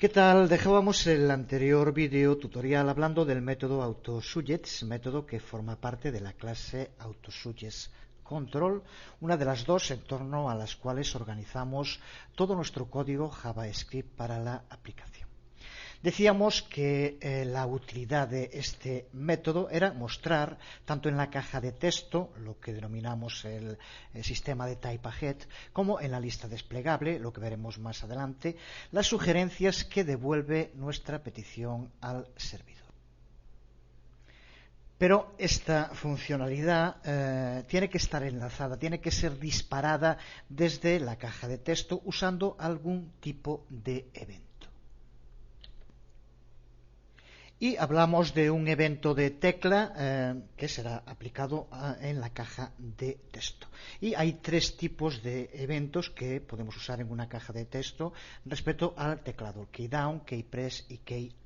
¿Qué tal? Dejábamos el anterior vídeo tutorial hablando del método AutoSuggest, método que forma parte de la clase AutoSuggestControl, una de las dos en torno a las cuales organizamos todo nuestro código JavaScript para la aplicación. Decíamos que la utilidad de este método era mostrar, tanto en la caja de texto, lo que denominamos el sistema de typeahead, como en la lista desplegable, lo que veremos más adelante, las sugerencias que devuelve nuestra petición al servidor. Pero esta funcionalidad tiene que estar enlazada, tiene que ser disparada desde la caja de texto usando algún tipo de evento. Y hablamos de un evento de tecla que será aplicado en la caja de texto. Y hay tres tipos de eventos que podemos usar en una caja de texto respecto al teclado: keyDown, keyPress y keyUp.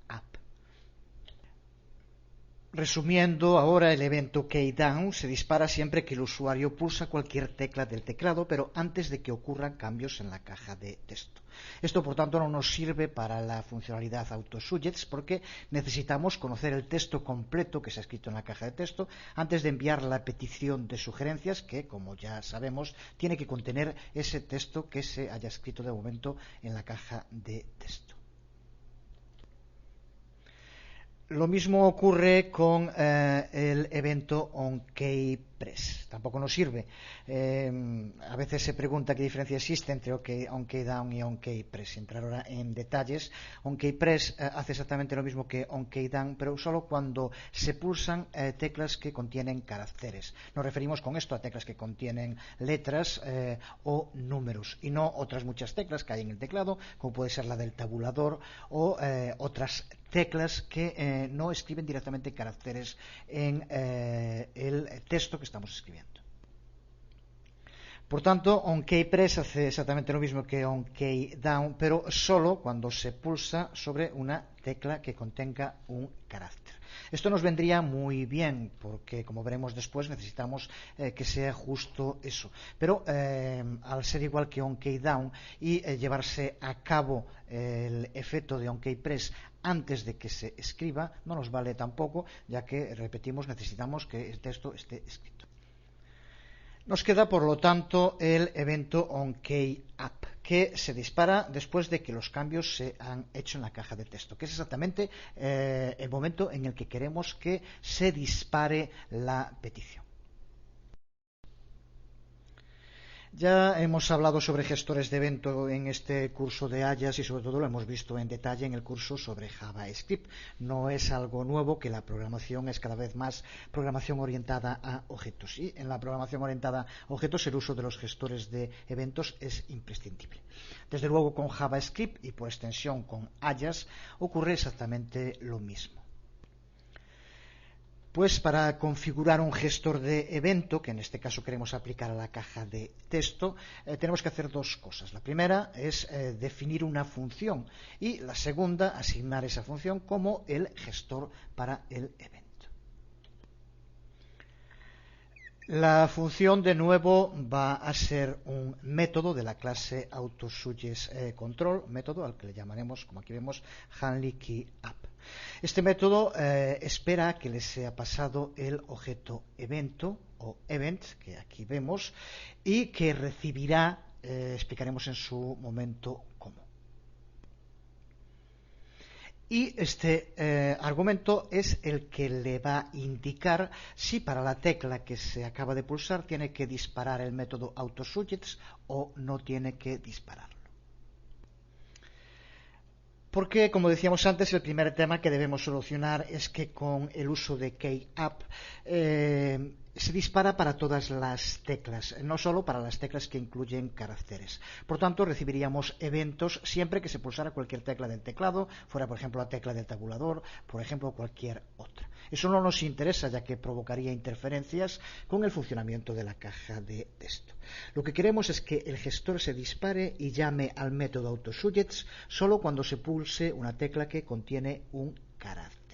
Resumiendo, ahora el evento keyDown se dispara siempre que el usuario pulsa cualquier tecla del teclado, pero antes de que ocurran cambios en la caja de texto. Esto, por tanto, no nos sirve para la funcionalidad AutoSuggest porque necesitamos conocer el texto completo que se ha escrito en la caja de texto antes de enviar la petición de sugerencias que, como ya sabemos, tiene que contener ese texto que se haya escrito de momento en la caja de texto. Lo mismo ocurre con el evento onKeyPress. Tampoco nos sirve. A veces se pregunta qué diferencia existe entre onKeyDown y onKeyPress. Sin entrar ahora en detalles, onKeyPress hace exactamente lo mismo que onKeyDown, pero solo cuando se pulsan teclas que contienen caracteres. Nos referimos con esto a teclas que contienen letras o números, y no otras muchas teclas que hay en el teclado, como puede ser la del tabulador o otras teclas que no escriben directamente caracteres en el texto que estamos escribiendo. Por tanto, onKeyPress hace exactamente lo mismo que onKeyDown, pero solo cuando se pulsa sobre una tecla que contenga un carácter. Esto nos vendría muy bien porque, como veremos después, necesitamos que sea justo eso. Pero al ser igual que onKeyDown y llevarse a cabo el efecto de onKeyPress antes de que se escriba, no nos vale tampoco, ya que, repetimos, necesitamos que el texto esté escrito. Nos queda, por lo tanto, el evento onKeyUp, que se dispara después de que los cambios se han hecho en la caja de texto, que es exactamente el momento en el que queremos que se dispare la petición. Ya hemos hablado sobre gestores de evento en este curso de Ajax y sobre todo lo hemos visto en detalle en el curso sobre JavaScript. No es algo nuevo que la programación es cada vez más programación orientada a objetos, y en la programación orientada a objetos el uso de los gestores de eventos es imprescindible. Desde luego con JavaScript y por extensión con Ajax ocurre exactamente lo mismo. Pues para configurar un gestor de evento, que en este caso queremos aplicar a la caja de texto, tenemos que hacer dos cosas. La primera es definir una función y la segunda, asignar esa función como el gestor para el evento. La función, de nuevo, va a ser un método de la clase AutoSuggestControl, método al que le llamaremos, como aquí vemos, handleKeyUp. Este método espera que le sea pasado el objeto evento o event, que aquí vemos, y que recibirá, explicaremos en su momento cómo. Y este argumento es el que le va a indicar si para la tecla que se acaba de pulsar tiene que disparar el método AutoSuggest o no tiene que dispararlo. Porque, como decíamos antes, el primer tema que debemos solucionar es que con el uso de keyUp se dispara para todas las teclas, no solo para las teclas que incluyen caracteres. Por tanto, recibiríamos eventos siempre que se pulsara cualquier tecla del teclado, fuera por ejemplo la tecla del tabulador, por ejemplo cualquier otra. Eso no nos interesa, ya que provocaría interferencias con el funcionamiento de la caja de texto. Lo que queremos es que el gestor se dispare y llame al método AutoSuggest solo cuando se pulse una tecla que contiene un carácter.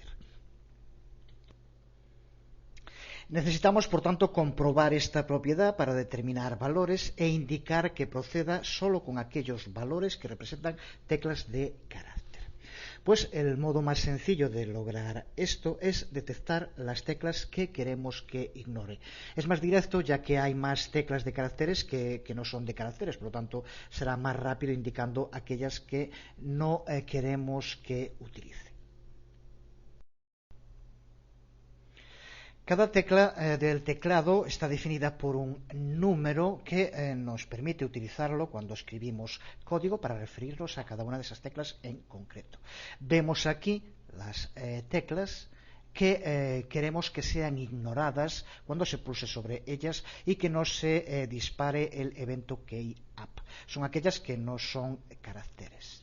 Necesitamos, por tanto, comprobar esta propiedad para determinar valores e indicar que proceda solo con aquellos valores que representan teclas de carácter. Pues el modo más sencillo de lograr esto es detectar las teclas que queremos que ignore. Es más directo ya que hay más teclas de caracteres que no son de caracteres, por lo tanto será más rápido indicando aquellas que no queremos que utilice. Cada tecla del teclado está definida por un número que nos permite utilizarlo cuando escribimos código para referirnos a cada una de esas teclas en concreto. Vemos aquí las teclas que queremos que sean ignoradas cuando se pulse sobre ellas y que no se dispare el evento KeyUp. Son aquellas que no son caracteres.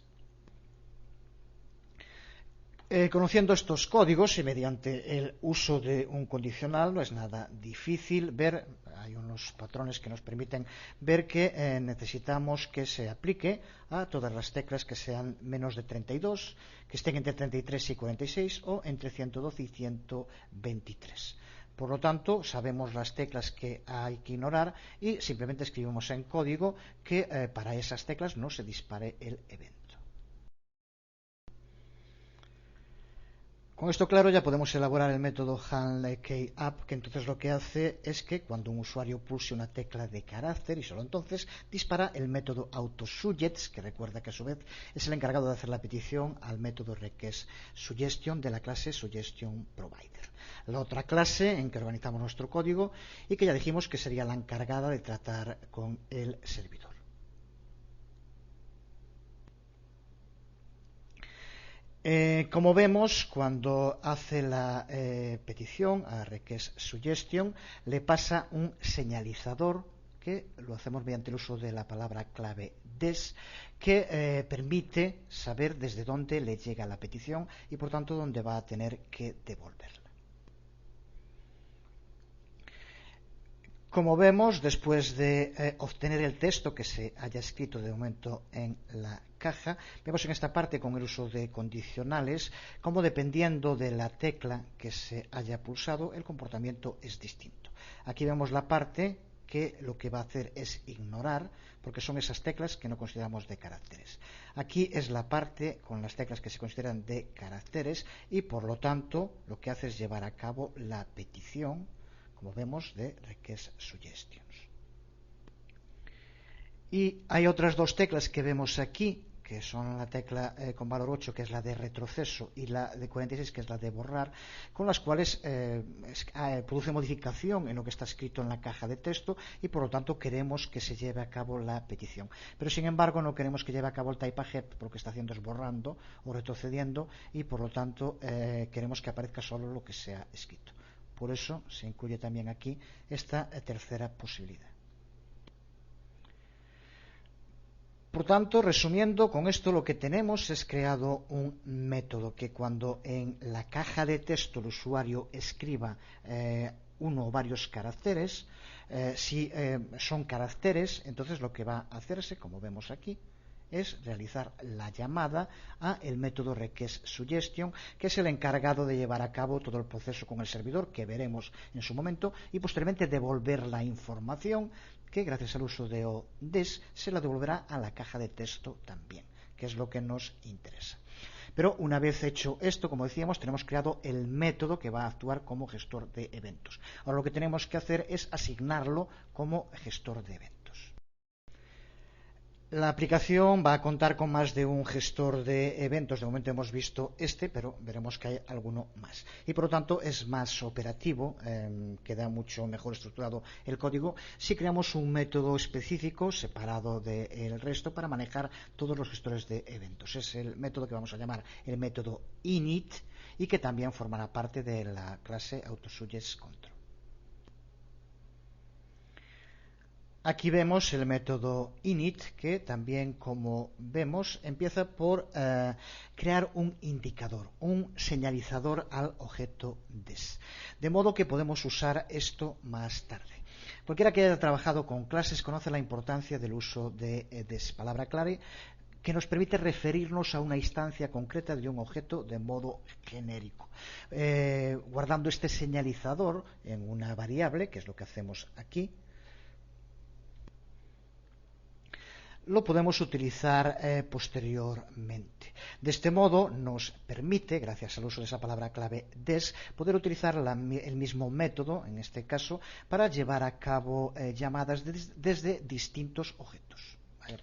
Conociendo estos códigos y mediante el uso de un condicional no es nada difícil ver, hay unos patrones que nos permiten ver que necesitamos que se aplique a todas las teclas que sean menos de 32, que estén entre 33 y 46 o entre 112 y 123. Por lo tanto, sabemos las teclas que hay que ignorar y simplemente escribimos en código que para esas teclas no se dispare el evento. Con esto claro ya podemos elaborar el método handleKeyUp, que entonces lo que hace es que cuando un usuario pulse una tecla de carácter y solo entonces dispara el método autoSuggest, que recuerda que a su vez es el encargado de hacer la petición al método requestSuggestion de la clase SuggestionProvider. La otra clase en que organizamos nuestro código y que ya dijimos que sería la encargada de tratar con el servidor. Como vemos, cuando hace la petición a requestSuggestion, le pasa un señalizador que lo hacemos mediante el uso de la palabra clave des, que permite saber desde dónde le llega la petición y por tanto dónde va a tener que devolverla. Como vemos, después de obtener el texto que se haya escrito de momento en la caja, vemos en esta parte con el uso de condicionales como dependiendo de la tecla que se haya pulsado el comportamiento es distinto. Aquí vemos la parte que lo que va a hacer es ignorar porque son esas teclas que no consideramos de caracteres. Aquí es la parte con las teclas que se consideran de caracteres y por lo tanto lo que hace es llevar a cabo la petición, como vemos, de requestSuggestions. Y hay otras dos teclas que vemos aquí, que son la tecla con valor 8, que es la de retroceso, y la de 46, que es la de borrar, con las cuales produce modificación en lo que está escrito en la caja de texto y por lo tanto queremos que se lleve a cabo la petición. Pero sin embargo no queremos que lleve a cabo el type ahead, porque lo que está haciendo es borrando o retrocediendo y por lo tanto queremos que aparezca solo lo que se ha escrito. Por eso se incluye también aquí esta tercera posibilidad. Por tanto, resumiendo, con esto lo que tenemos es creado un método que cuando en la caja de texto el usuario escriba uno o varios caracteres, si son caracteres, entonces lo que va a hacerse, como vemos aquí, es realizar la llamada a el método requestSuggestion, que es el encargado de llevar a cabo todo el proceso con el servidor, que veremos en su momento, y posteriormente devolver la información que gracias al uso de ODES se la devolverá a la caja de texto también, que es lo que nos interesa. Pero una vez hecho esto, como decíamos, tenemos creado el método que va a actuar como gestor de eventos. Ahora lo que tenemos que hacer es asignarlo como gestor de eventos. La aplicación va a contar con más de un gestor de eventos. De momento hemos visto este, pero veremos que hay alguno más. Y por lo tanto es más operativo, queda mucho mejor estructurado el código si creamos un método específico separado del resto para manejar todos los gestores de eventos. Es el método que vamos a llamar el método init y que también formará parte de la clase autoSuggestControl. Aquí vemos el método init que también, como vemos, empieza por crear un indicador, un señalizador al objeto des. De modo que podemos usar esto más tarde. Cualquiera que haya trabajado con clases conoce la importancia del uso de des, palabra clave, que nos permite referirnos a una instancia concreta de un objeto de modo genérico, guardando este señalizador en una variable, que es lo que hacemos aquí. lo podemos utilizar posteriormente. De este modo nos permite, gracias al uso de esa palabra clave des, poder utilizar el mismo método, en este caso, para llevar a cabo llamadas desde distintos objetos. ¿Vale?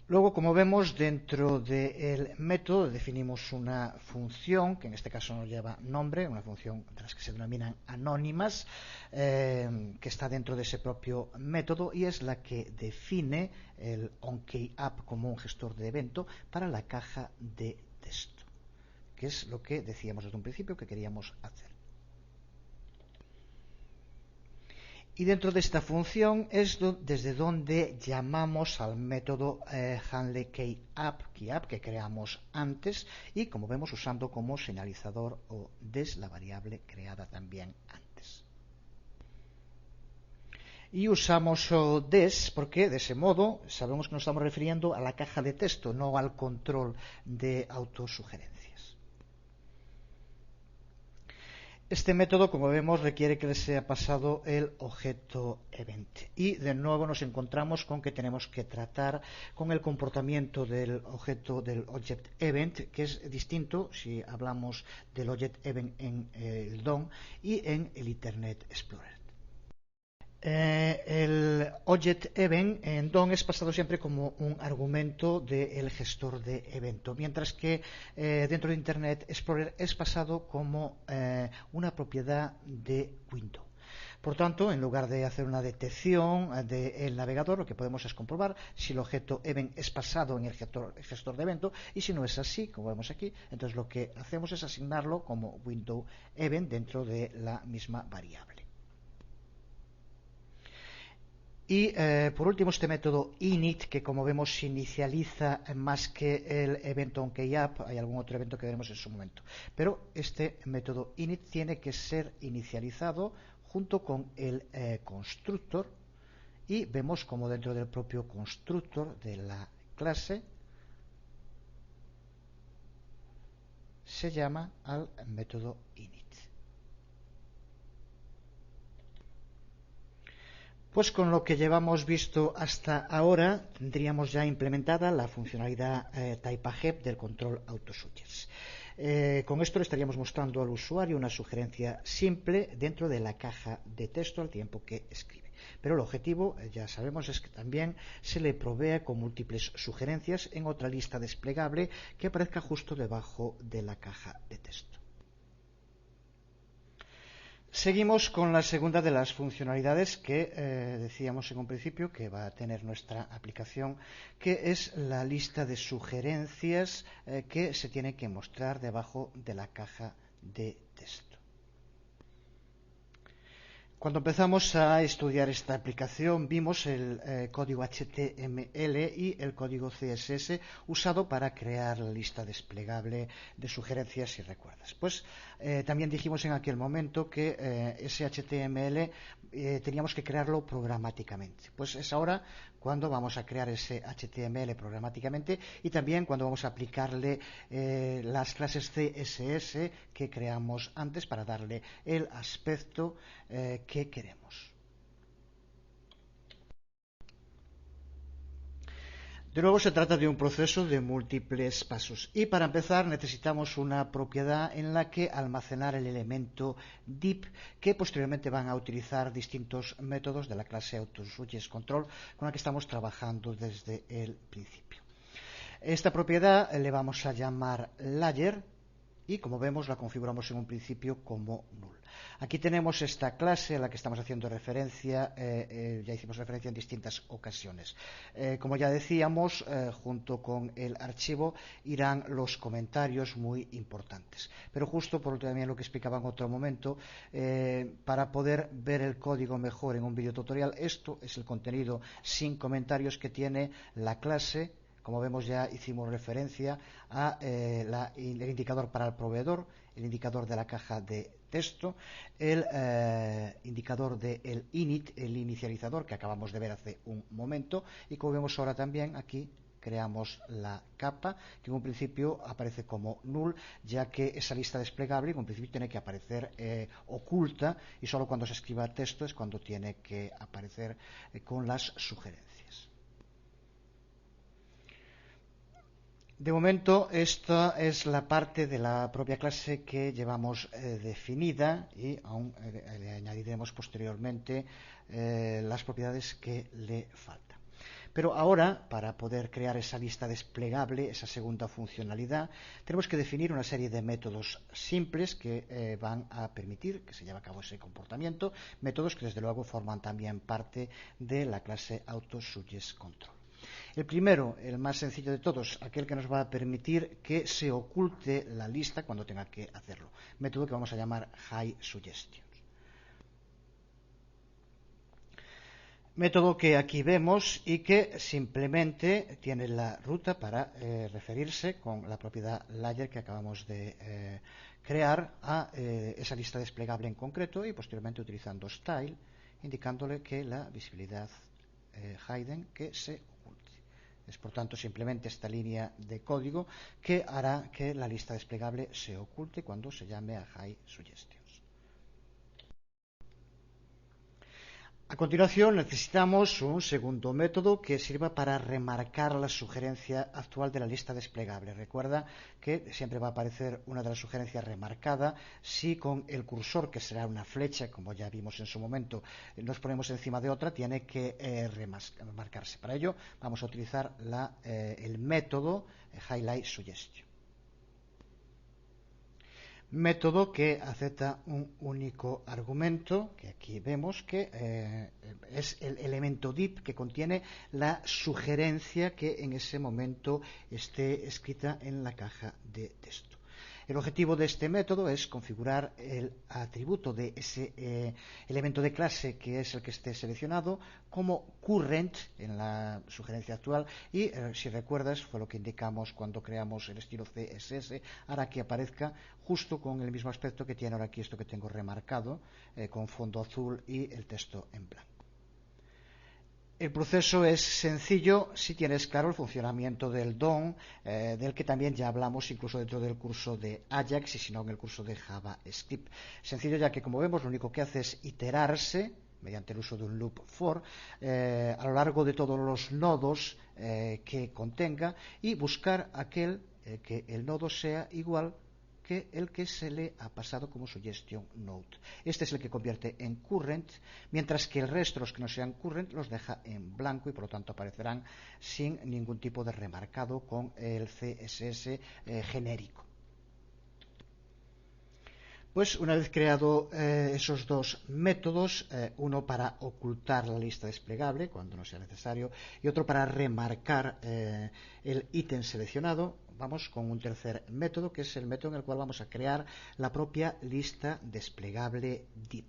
Luego, como vemos, dentro del método definimos una función, que en este caso no lleva nombre, una función de las que se denominan anónimas, que está dentro de ese propio método y es la que define el OnKeyUp como un gestor de evento para la caja de texto, que es lo que decíamos desde un principio que queríamos hacer. Y dentro de esta función es desde donde llamamos al método handleKeyUp que creamos antes y como vemos usando como señalizador o des la variable creada también antes. Y usamos des porque de ese modo sabemos que nos estamos refiriendo a la caja de texto, no al control de autosugerencias. Este método, como vemos, requiere que le sea pasado el objeto event. Y de nuevo nos encontramos con que tenemos que tratar con el comportamiento del objeto del object event, que es distinto si hablamos del object event en el DOM y en el Internet Explorer. El object event en DOM es pasado siempre como un argumento del gestor de evento, mientras que dentro de Internet Explorer es pasado como una propiedad de window. Por tanto, en lugar de hacer una detección del navegador, lo que podemos es comprobar si el objeto event es pasado en el gestor de evento y si no es así, como vemos aquí, entonces lo que hacemos es asignarlo como window event dentro de la misma variable. Y por último este método init, que como vemos se inicializa más que el evento OnKeyUp, hay algún otro evento que veremos en su momento. Pero este método init tiene que ser inicializado junto con el constructor y vemos como dentro del propio constructor de la clase se llama al método init. Pues con lo que llevamos visto hasta ahora tendríamos ya implementada la funcionalidad typeahead del control autosuggest. Con esto le estaríamos mostrando al usuario una sugerencia simple dentro de la caja de texto al tiempo que escribe. Pero el objetivo, ya sabemos, es que también se le provea con múltiples sugerencias en otra lista desplegable que aparezca justo debajo de la caja de texto. Seguimos con la segunda de las funcionalidades que decíamos en un principio que va a tener nuestra aplicación, que es la lista de sugerencias que se tiene que mostrar debajo de la caja de texto. Cuando empezamos a estudiar esta aplicación vimos el código HTML y el código CSS usado para crear la lista desplegable de sugerencias, si recuerdas. Pues también dijimos en aquel momento que ese HTML teníamos que crearlo programáticamente. Pues es ahora cuando vamos a crear ese HTML programáticamente y también cuando vamos a aplicarle las clases CSS que creamos antes para darle el aspecto que queremos. De nuevo se trata de un proceso de múltiples pasos y para empezar necesitamos una propiedad en la que almacenar el elemento div que posteriormente van a utilizar distintos métodos de la clase autosuggestControl con la que estamos trabajando desde el principio. Esta propiedad le vamos a llamar layer y como vemos la configuramos en un principio como null. Aquí tenemos esta clase a la que estamos haciendo referencia, ya hicimos referencia en distintas ocasiones. Como ya decíamos, junto con el archivo irán los comentarios muy importantes. Pero justo por también lo que explicaba en otro momento, para poder ver el código mejor en un video tutorial, esto es el contenido sin comentarios que tiene la clase. Como vemos ya hicimos referencia a el indicador para el proveedor, el indicador de la caja de texto, el indicador del init, el inicializador que acabamos de ver hace un momento y como vemos ahora también aquí creamos la capa que en un principio aparece como null ya que esa lista desplegable en un principio tiene que aparecer oculta y solo cuando se escriba texto es cuando tiene que aparecer con las sugerencias. De momento, esta es la parte de la propia clase que llevamos definida y aún le añadiremos posteriormente las propiedades que le faltan. Pero ahora, para poder crear esa lista desplegable, esa segunda funcionalidad, tenemos que definir una serie de métodos simples que van a permitir que se lleve a cabo ese comportamiento, métodos que desde luego forman también parte de la clase AutoSuggestControl. El primero, el más sencillo de todos, aquel que nos va a permitir que se oculte la lista cuando tenga que hacerlo. Método que vamos a llamar HighSuggestions. Método que aquí vemos y que simplemente tiene la ruta para referirse con la propiedad layer que acabamos de crear a esa lista desplegable en concreto y posteriormente utilizando style, indicándole que la visibilidad hidden que se oculte. Es por tanto simplemente esta línea de código que hará que la lista desplegable se oculte cuando se llame a HighSuggestions. A continuación necesitamos un segundo método que sirva para remarcar la sugerencia actual de la lista desplegable. Recuerda que siempre va a aparecer una de las sugerencias remarcada si con el cursor, que será una flecha, como ya vimos en su momento, nos ponemos encima de otra, tiene que remarcarse. Para ello vamos a utilizar el método HighlightSuggestion. Método que acepta un único argumento, que aquí vemos que es el elemento div que contiene la sugerencia que en ese momento esté escrita en la caja de texto. El objetivo de este método es configurar el atributo de ese elemento de clase que es el que esté seleccionado como current en la sugerencia actual y si recuerdas fue lo que indicamos cuando creamos el estilo CSS, hará que aparezca justo con el mismo aspecto que tiene ahora aquí esto que tengo remarcado con fondo azul y el texto en blanco. El proceso es sencillo si tienes claro el funcionamiento del DOM, del que también ya hablamos incluso dentro del curso de Ajax y si no en el curso de JavaScript. Sencillo ya que, como vemos, lo único que hace es iterarse mediante el uso de un loop for a lo largo de todos los nodos que contenga y buscar aquel que el nodo sea igual que el que se le ha pasado como suggestion node. Este es el que convierte en current, mientras que el resto, los que no sean current, los deja en blanco y por lo tanto aparecerán sin ningún tipo de remarcado con el CSS genérico. Pues una vez creado esos dos métodos, uno para ocultar la lista desplegable cuando no sea necesario y otro para remarcar el ítem seleccionado, vamos con un tercer método que es el método en el cual vamos a crear la propia lista desplegable div.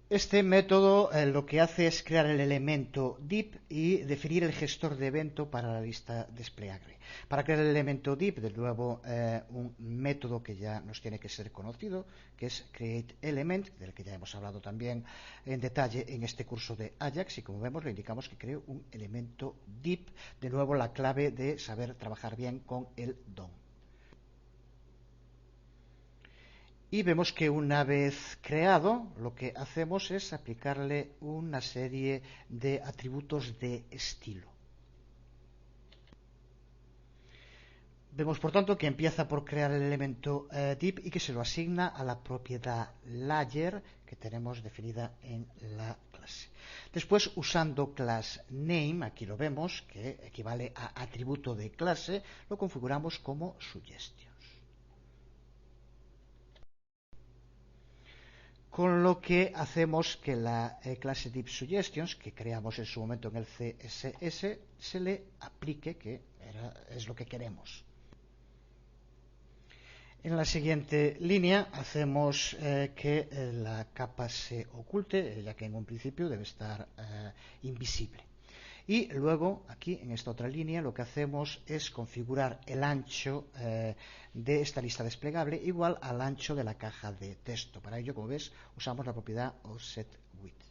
Este método lo que hace es crear el elemento div y definir el gestor de evento para la lista desplegable. Para crear el elemento div, de nuevo un método que ya nos tiene que ser conocido, que es createElement, del que ya hemos hablado también en detalle en este curso de Ajax, y como vemos le indicamos que creo un elemento div, de nuevo la clave de saber trabajar bien con el DOM. Y vemos que una vez creado, lo que hacemos es aplicarle una serie de atributos de estilo. Vemos, por tanto, que empieza por crear el elemento div y que se lo asigna a la propiedad layer que tenemos definida en la clase. Después, usando class name, aquí lo vemos, que equivale a atributo de clase, lo configuramos como suggestion. Con lo que hacemos que la clase DivSuggestions, que creamos en su momento en el CSS, se le aplique, que es lo que queremos. En la siguiente línea hacemos que la capa se oculte, ya que en un principio debe estar invisible. Y luego, aquí en esta otra línea, lo que hacemos es configurar el ancho de esta lista desplegable igual al ancho de la caja de texto. Para ello, como ves, usamos la propiedad offsetWidth.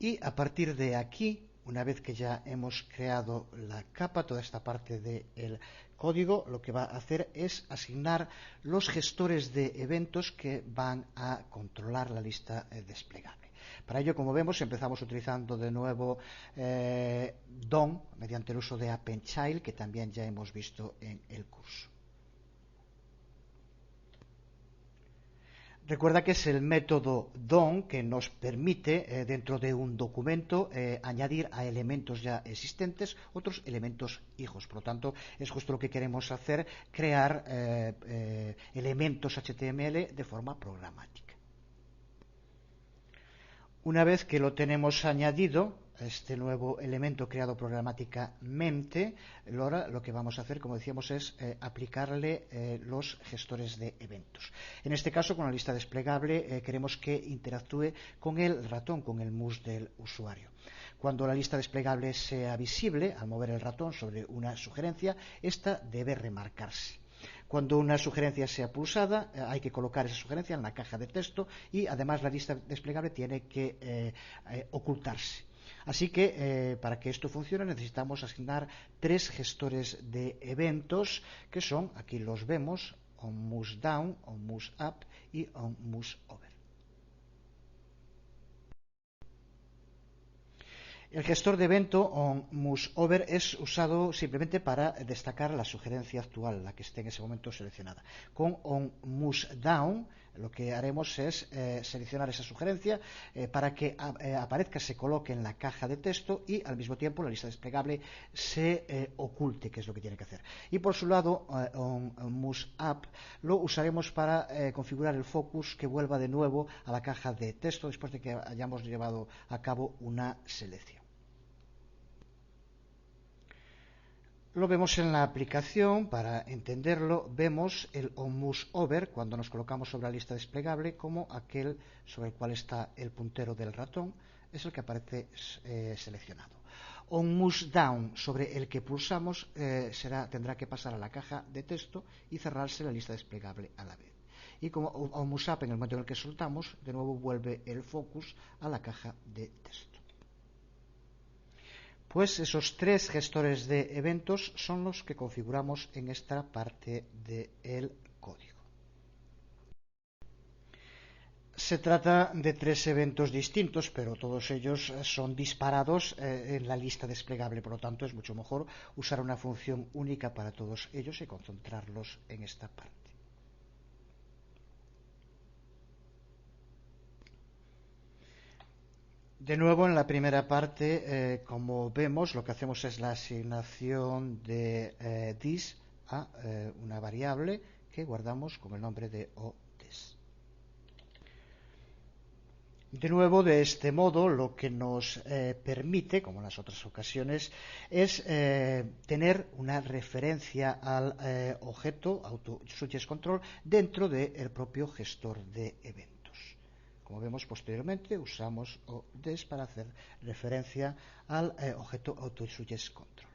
Y a partir de aquí, una vez que ya hemos creado la capa, toda esta parte del código, lo que va a hacer es asignar los gestores de eventos que van a controlar la lista desplegable. Para ello, como vemos, empezamos utilizando de nuevo DOM mediante el uso de append-child, que también ya hemos visto en el curso. Recuerda que es el método DOM que nos permite, dentro de un documento, añadir a elementos ya existentes otros elementos hijos. Por lo tanto, es justo lo que queremos hacer, crear elementos HTML de forma programática. Una vez que lo tenemos añadido, este nuevo elemento creado programáticamente, ahora lo que vamos a hacer, como decíamos, es aplicarle los gestores de eventos. En este caso, con la lista desplegable, queremos que interactúe con el ratón, con el mouse del usuario. Cuando la lista desplegable sea visible, al mover el ratón sobre una sugerencia, esta debe remarcarse. Cuando una sugerencia sea pulsada, hay que colocar esa sugerencia en la caja de texto y además la lista desplegable tiene que ocultarse. Así que para que esto funcione necesitamos asignar 3 gestores de eventos que son, aquí los vemos, onMouseDown, onMouseUp y onMouseOver. El gestor de evento onMouseOver es usado simplemente para destacar la sugerencia actual, la que esté en ese momento seleccionada. Con onMouseDown lo que haremos es seleccionar esa sugerencia para que aparezca, se coloque en la caja de texto y al mismo tiempo la lista desplegable se oculte, que es lo que tiene que hacer. Y por su lado, onMouseUp lo usaremos para configurar el focus que vuelva de nuevo a la caja de texto después de que hayamos llevado a cabo una selección. Lo vemos en la aplicación. Para entenderlo, vemos el onMouseOver cuando nos colocamos sobre la lista desplegable como aquel sobre el cual está el puntero del ratón, es el que aparece seleccionado. onMouseDown, sobre el que pulsamos, tendrá que pasar a la caja de texto y cerrarse la lista desplegable a la vez. Y como onMouseUp, en el momento en el que soltamos, de nuevo vuelve el focus a la caja de texto. Pues esos 3 gestores de eventos son los que configuramos en esta parte del código. Se trata de 3 eventos distintos, pero todos ellos son disparados en la lista desplegable. Por lo tanto, es mucho mejor usar una función única para todos ellos y concentrarlos en esta parte. De nuevo, en la primera parte, como vemos, lo que hacemos es la asignación de this a una variable que guardamos con el nombre de oThis. De nuevo, de este modo, lo que nos permite, como en las otras ocasiones, es tener una referencia al objeto AutoSuggestControl dentro del propio gestor de eventos. Como vemos posteriormente, usamos oThis para hacer referencia al objeto AutoSuggestControl.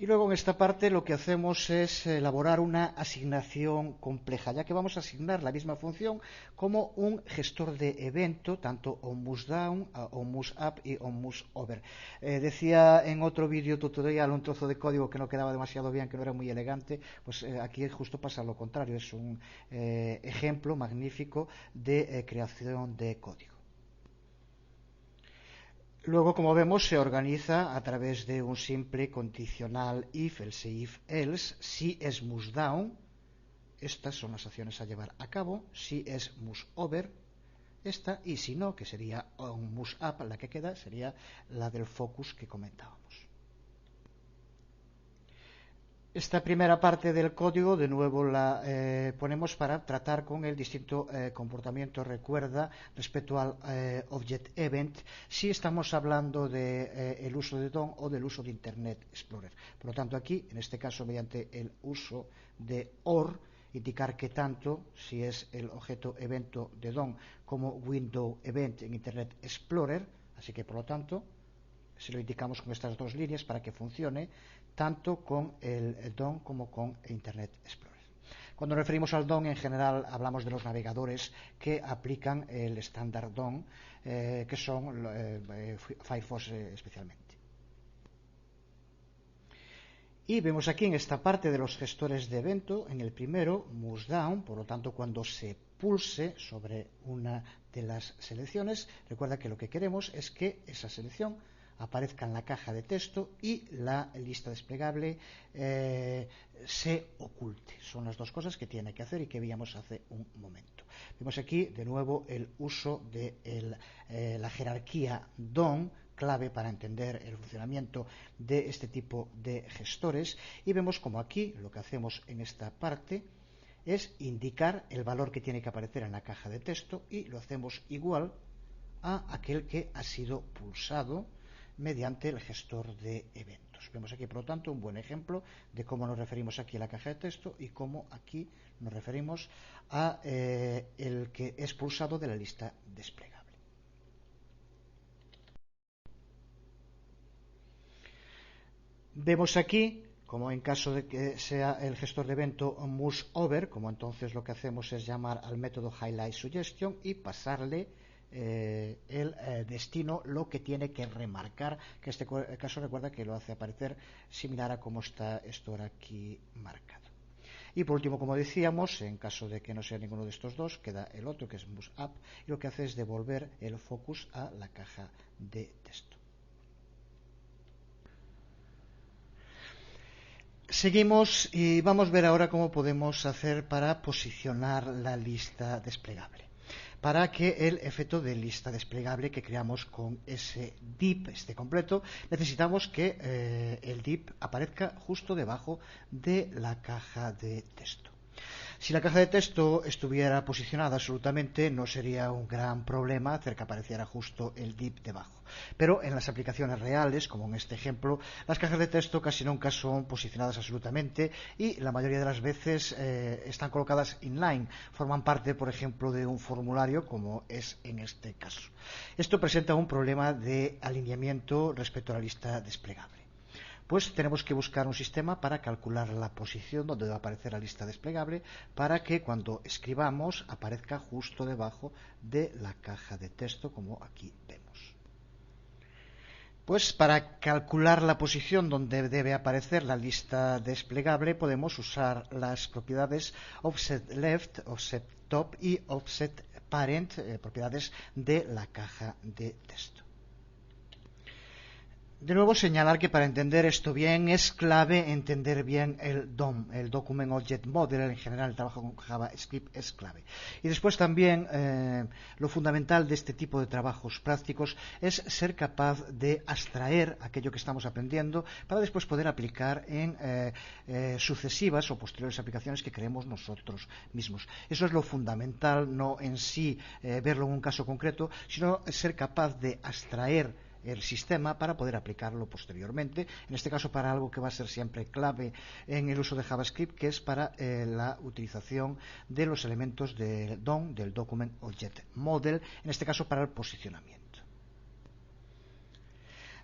Y luego en esta parte lo que hacemos es elaborar una asignación compleja, ya que vamos a asignar la misma función como un gestor de evento, tanto onMouseDown, onMouseUp y onMouseOver. Decía en otro vídeo tutorial un trozo de código que no quedaba demasiado bien, que no era muy elegante, pues aquí justo pasa lo contrario, es un ejemplo magnífico de creación de código. Luego, como vemos, se organiza a través de un simple condicional if, else, si es MouseDown, estas son las acciones a llevar a cabo, si es MouseOver, esta, y si no, que sería onMouseUp, la que queda, sería la del focus que comentábamos. Esta primera parte del código, de nuevo, la ponemos para tratar con el distinto comportamiento, recuerda, respecto al Object Event, si estamos hablando del uso de DOM o del uso de Internet Explorer. Por lo tanto, aquí, en este caso, mediante el uso de OR, indicar que tanto si es el objeto evento de DOM como Window Event en Internet Explorer, así que, por lo tanto, si lo indicamos con estas 2 líneas para que funcione tanto con el DOM como con Internet Explorer. Cuando nos referimos al DOM, en general hablamos de los navegadores que aplican el estándar DOM, que son Firefox especialmente. Y vemos aquí en esta parte de los gestores de evento, en el primero, MouseDown, por lo tanto cuando se pulse sobre una de las selecciones, recuerda que lo que queremos es que esa selección aparezca en la caja de texto y la lista desplegable se oculte. Son las dos cosas que tiene que hacer y que veíamos hace un momento. Vemos aquí de nuevo el uso de la jerarquía DOM, clave para entender el funcionamiento de este tipo de gestores, y vemos como aquí lo que hacemos en esta parte es indicar el valor que tiene que aparecer en la caja de texto y lo hacemos igual a aquel que ha sido pulsado mediante el gestor de eventos. Vemos aquí, por lo tanto, un buen ejemplo de cómo nos referimos aquí a la caja de texto y cómo aquí nos referimos a el que es pulsado de la lista desplegable. Vemos aquí, como en caso de que sea el gestor de evento moveOver, como entonces lo que hacemos es llamar al método highlightSuggestion y pasarle el destino lo que tiene que remarcar, que en este caso recuerda que lo hace aparecer similar a como está esto ahora aquí marcado. Y por último, como decíamos, en caso de que no sea ninguno de estos dos, queda el otro que es moveUp, y lo que hace es devolver el focus a la caja de texto. Seguimos y vamos a ver ahora cómo podemos hacer para posicionar la lista desplegable. Para que el efecto de lista desplegable que creamos con ese div esté completo, necesitamos que el div aparezca justo debajo de la caja de texto. Si la caja de texto estuviera posicionada absolutamente, no sería un gran problema hacer que apareciera justo el div debajo. Pero en las aplicaciones reales, como en este ejemplo, las cajas de texto casi nunca son posicionadas absolutamente y la mayoría de las veces están colocadas inline, forman parte, por ejemplo, de un formulario, como es en este caso. Esto presenta un problema de alineamiento respecto a la lista desplegable. Pues tenemos que buscar un sistema para calcular la posición donde va a aparecer la lista desplegable para que cuando escribamos aparezca justo debajo de la caja de texto, como aquí vemos. Pues para calcular la posición donde debe aparecer la lista desplegable podemos usar las propiedades offsetLeft, offsetTop y offsetParent, propiedades de la caja de texto. De nuevo, señalar que para entender esto bien es clave entender bien el DOM, el Document Object Model. En general, el trabajo con JavaScript es clave. Y después también lo fundamental de este tipo de trabajos prácticos es ser capaz de abstraer aquello que estamos aprendiendo para después poder aplicar en sucesivas o posteriores aplicaciones que creemos nosotros mismos. Eso es lo fundamental, no en sí verlo en un caso concreto, sino ser capaz de abstraer el sistema para poder aplicarlo posteriormente, en este caso para algo que va a ser siempre clave en el uso de JavaScript, que es para la utilización de los elementos del DOM, del Document Object Model, en este caso para el posicionamiento.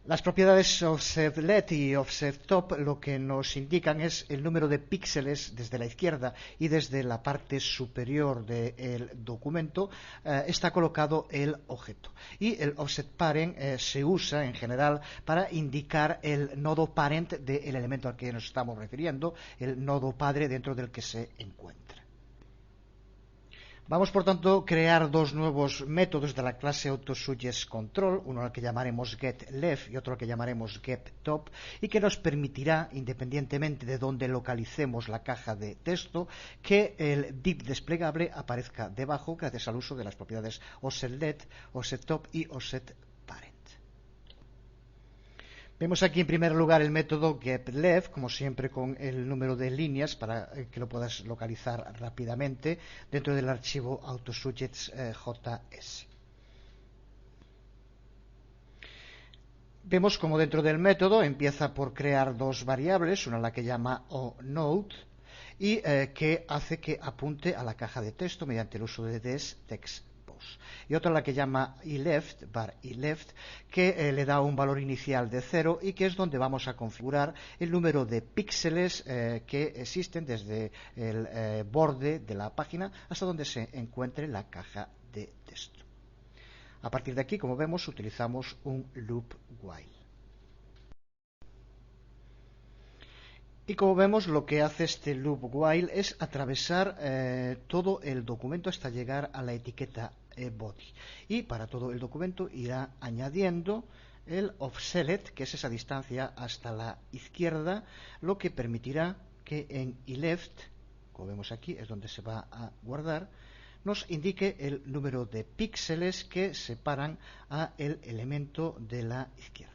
Las propiedades offsetLet y offsetTop lo que nos indican es el número de píxeles desde la izquierda y desde la parte superior del documento está colocado el objeto. Y el offsetParent se usa en general para indicar el nodo parent del elemento al que nos estamos refiriendo, el nodo padre dentro del que se encuentra. Vamos, por tanto, a crear dos nuevos métodos de la clase AutoSuggestControl, uno al que llamaremos getLeft y otro al que llamaremos getTop, y que nos permitirá, independientemente de dónde localicemos la caja de texto, que el div desplegable aparezca debajo gracias al uso de las propiedades offsetLet, offsetTop y offsetParent. Vemos aquí en primer lugar el método getLeft, como siempre con el número de líneas para que lo puedas localizar rápidamente dentro del archivo AutoSuggest.js. Vemos como dentro del método empieza por crear dos variables, una la que llama onNode y que hace que apunte a la caja de texto mediante el uso de thisTextPos. Y otra la que llama eleft, var eleft, que le da un valor inicial de 0 y que es donde vamos a configurar el número de píxeles que existen desde el borde de la página hasta donde se encuentre la caja de texto. A partir de aquí, como vemos, utilizamos un loop while. Y como vemos, lo que hace este loop while es atravesar todo el documento hasta llegar a la etiqueta body. Y para todo el documento irá añadiendo el offset, que es esa distancia hasta la izquierda, lo que permitirá que en eleft, como vemos aquí, es donde se va a guardar, nos indique el número de píxeles que separan a el elemento de la izquierda.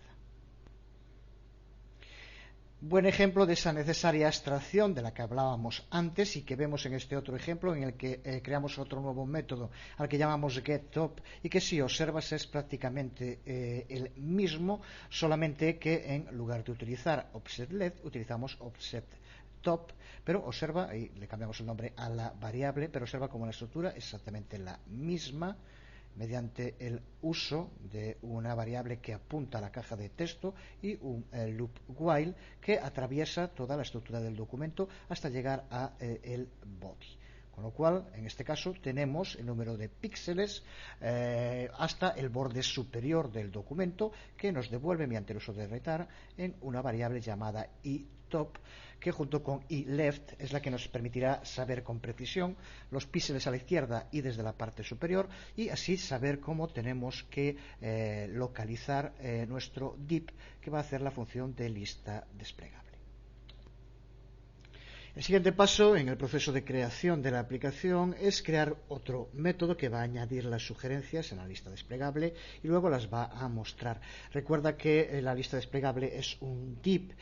Buen ejemplo de esa necesaria abstracción de la que hablábamos antes y que vemos en este otro ejemplo en el que creamos otro nuevo método al que llamamos getTop y que si observas es prácticamente el mismo, solamente que en lugar de utilizar offsetLeft utilizamos offsetTop, pero observa, y le cambiamos el nombre a la variable, pero observa como la estructura es exactamente la misma, mediante el uso de una variable que apunta a la caja de texto y un loop while que atraviesa toda la estructura del documento hasta llegar a el body. Con lo cual, en este caso, tenemos el número de píxeles hasta el borde superior del documento que nos devuelve, mediante el uso de retar, en una variable llamada iTop, que junto con iLeft es la que nos permitirá saber con precisión los píxeles a la izquierda y desde la parte superior, y así saber cómo tenemos que localizar nuestro div, que va a hacer la función de lista desplegable. El siguiente paso en el proceso de creación de la aplicación es crear otro método que va a añadir las sugerencias en la lista desplegable y luego las va a mostrar. Recuerda que la lista desplegable es un div,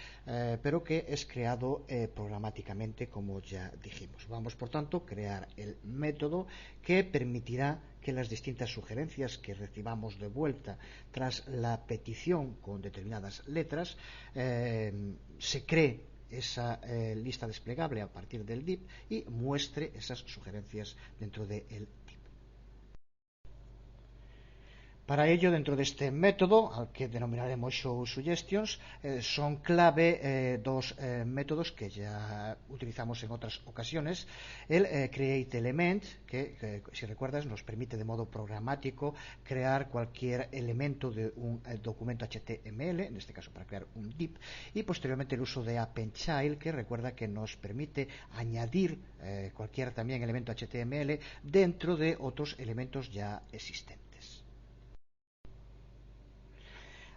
pero que es creado programáticamente, como ya dijimos. Vamos, por tanto, a crear el método que permitirá que las distintas sugerencias que recibamos de vuelta tras la petición con determinadas letras se cree esa lista desplegable a partir del div y muestre esas sugerencias dentro del div. Para ello, dentro de este método, al que denominaremos showSuggestions, son clave dos métodos que ya utilizamos en otras ocasiones. El createElement, que si recuerdas nos permite de modo programático crear cualquier elemento de un documento HTML, en este caso para crear un div, y posteriormente el uso de AppendChild, que recuerda que nos permite añadir cualquier también elemento HTML dentro de otros elementos ya existentes.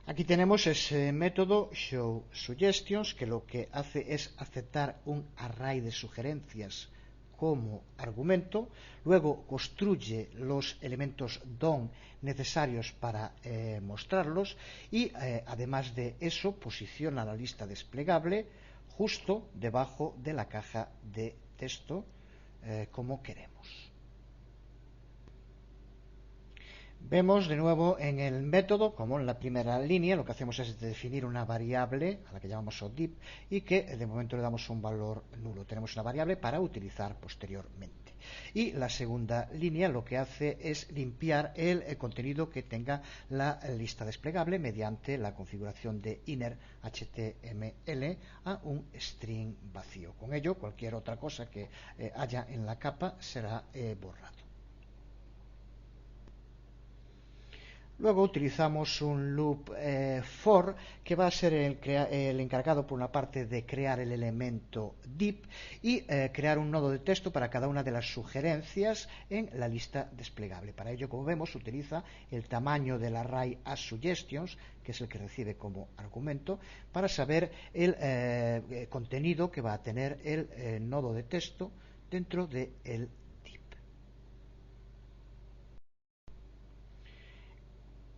Aquí tenemos ese método showSuggestions, que lo que hace es aceptar un array de sugerencias como argumento, luego construye los elementos DOM necesarios para mostrarlos y además de eso posiciona la lista desplegable justo debajo de la caja de texto como queremos. Vemos de nuevo en el método, como en la primera línea, lo que hacemos es definir una variable a la que llamamos div y que de momento le damos un valor nulo. Tenemos una variable para utilizar posteriormente. Y la segunda línea lo que hace es limpiar el contenido que tenga la lista desplegable mediante la configuración de inner HTML a un string vacío. Con ello, cualquier otra cosa que haya en la capa será borrado. Luego utilizamos un loop for, que va a ser el encargado por una parte de crear el elemento div y crear un nodo de texto para cada una de las sugerencias en la lista desplegable. Para ello, como vemos, utiliza el tamaño del array asSuggestions, que es el que recibe como argumento, para saber el contenido que va a tener el nodo de texto dentro del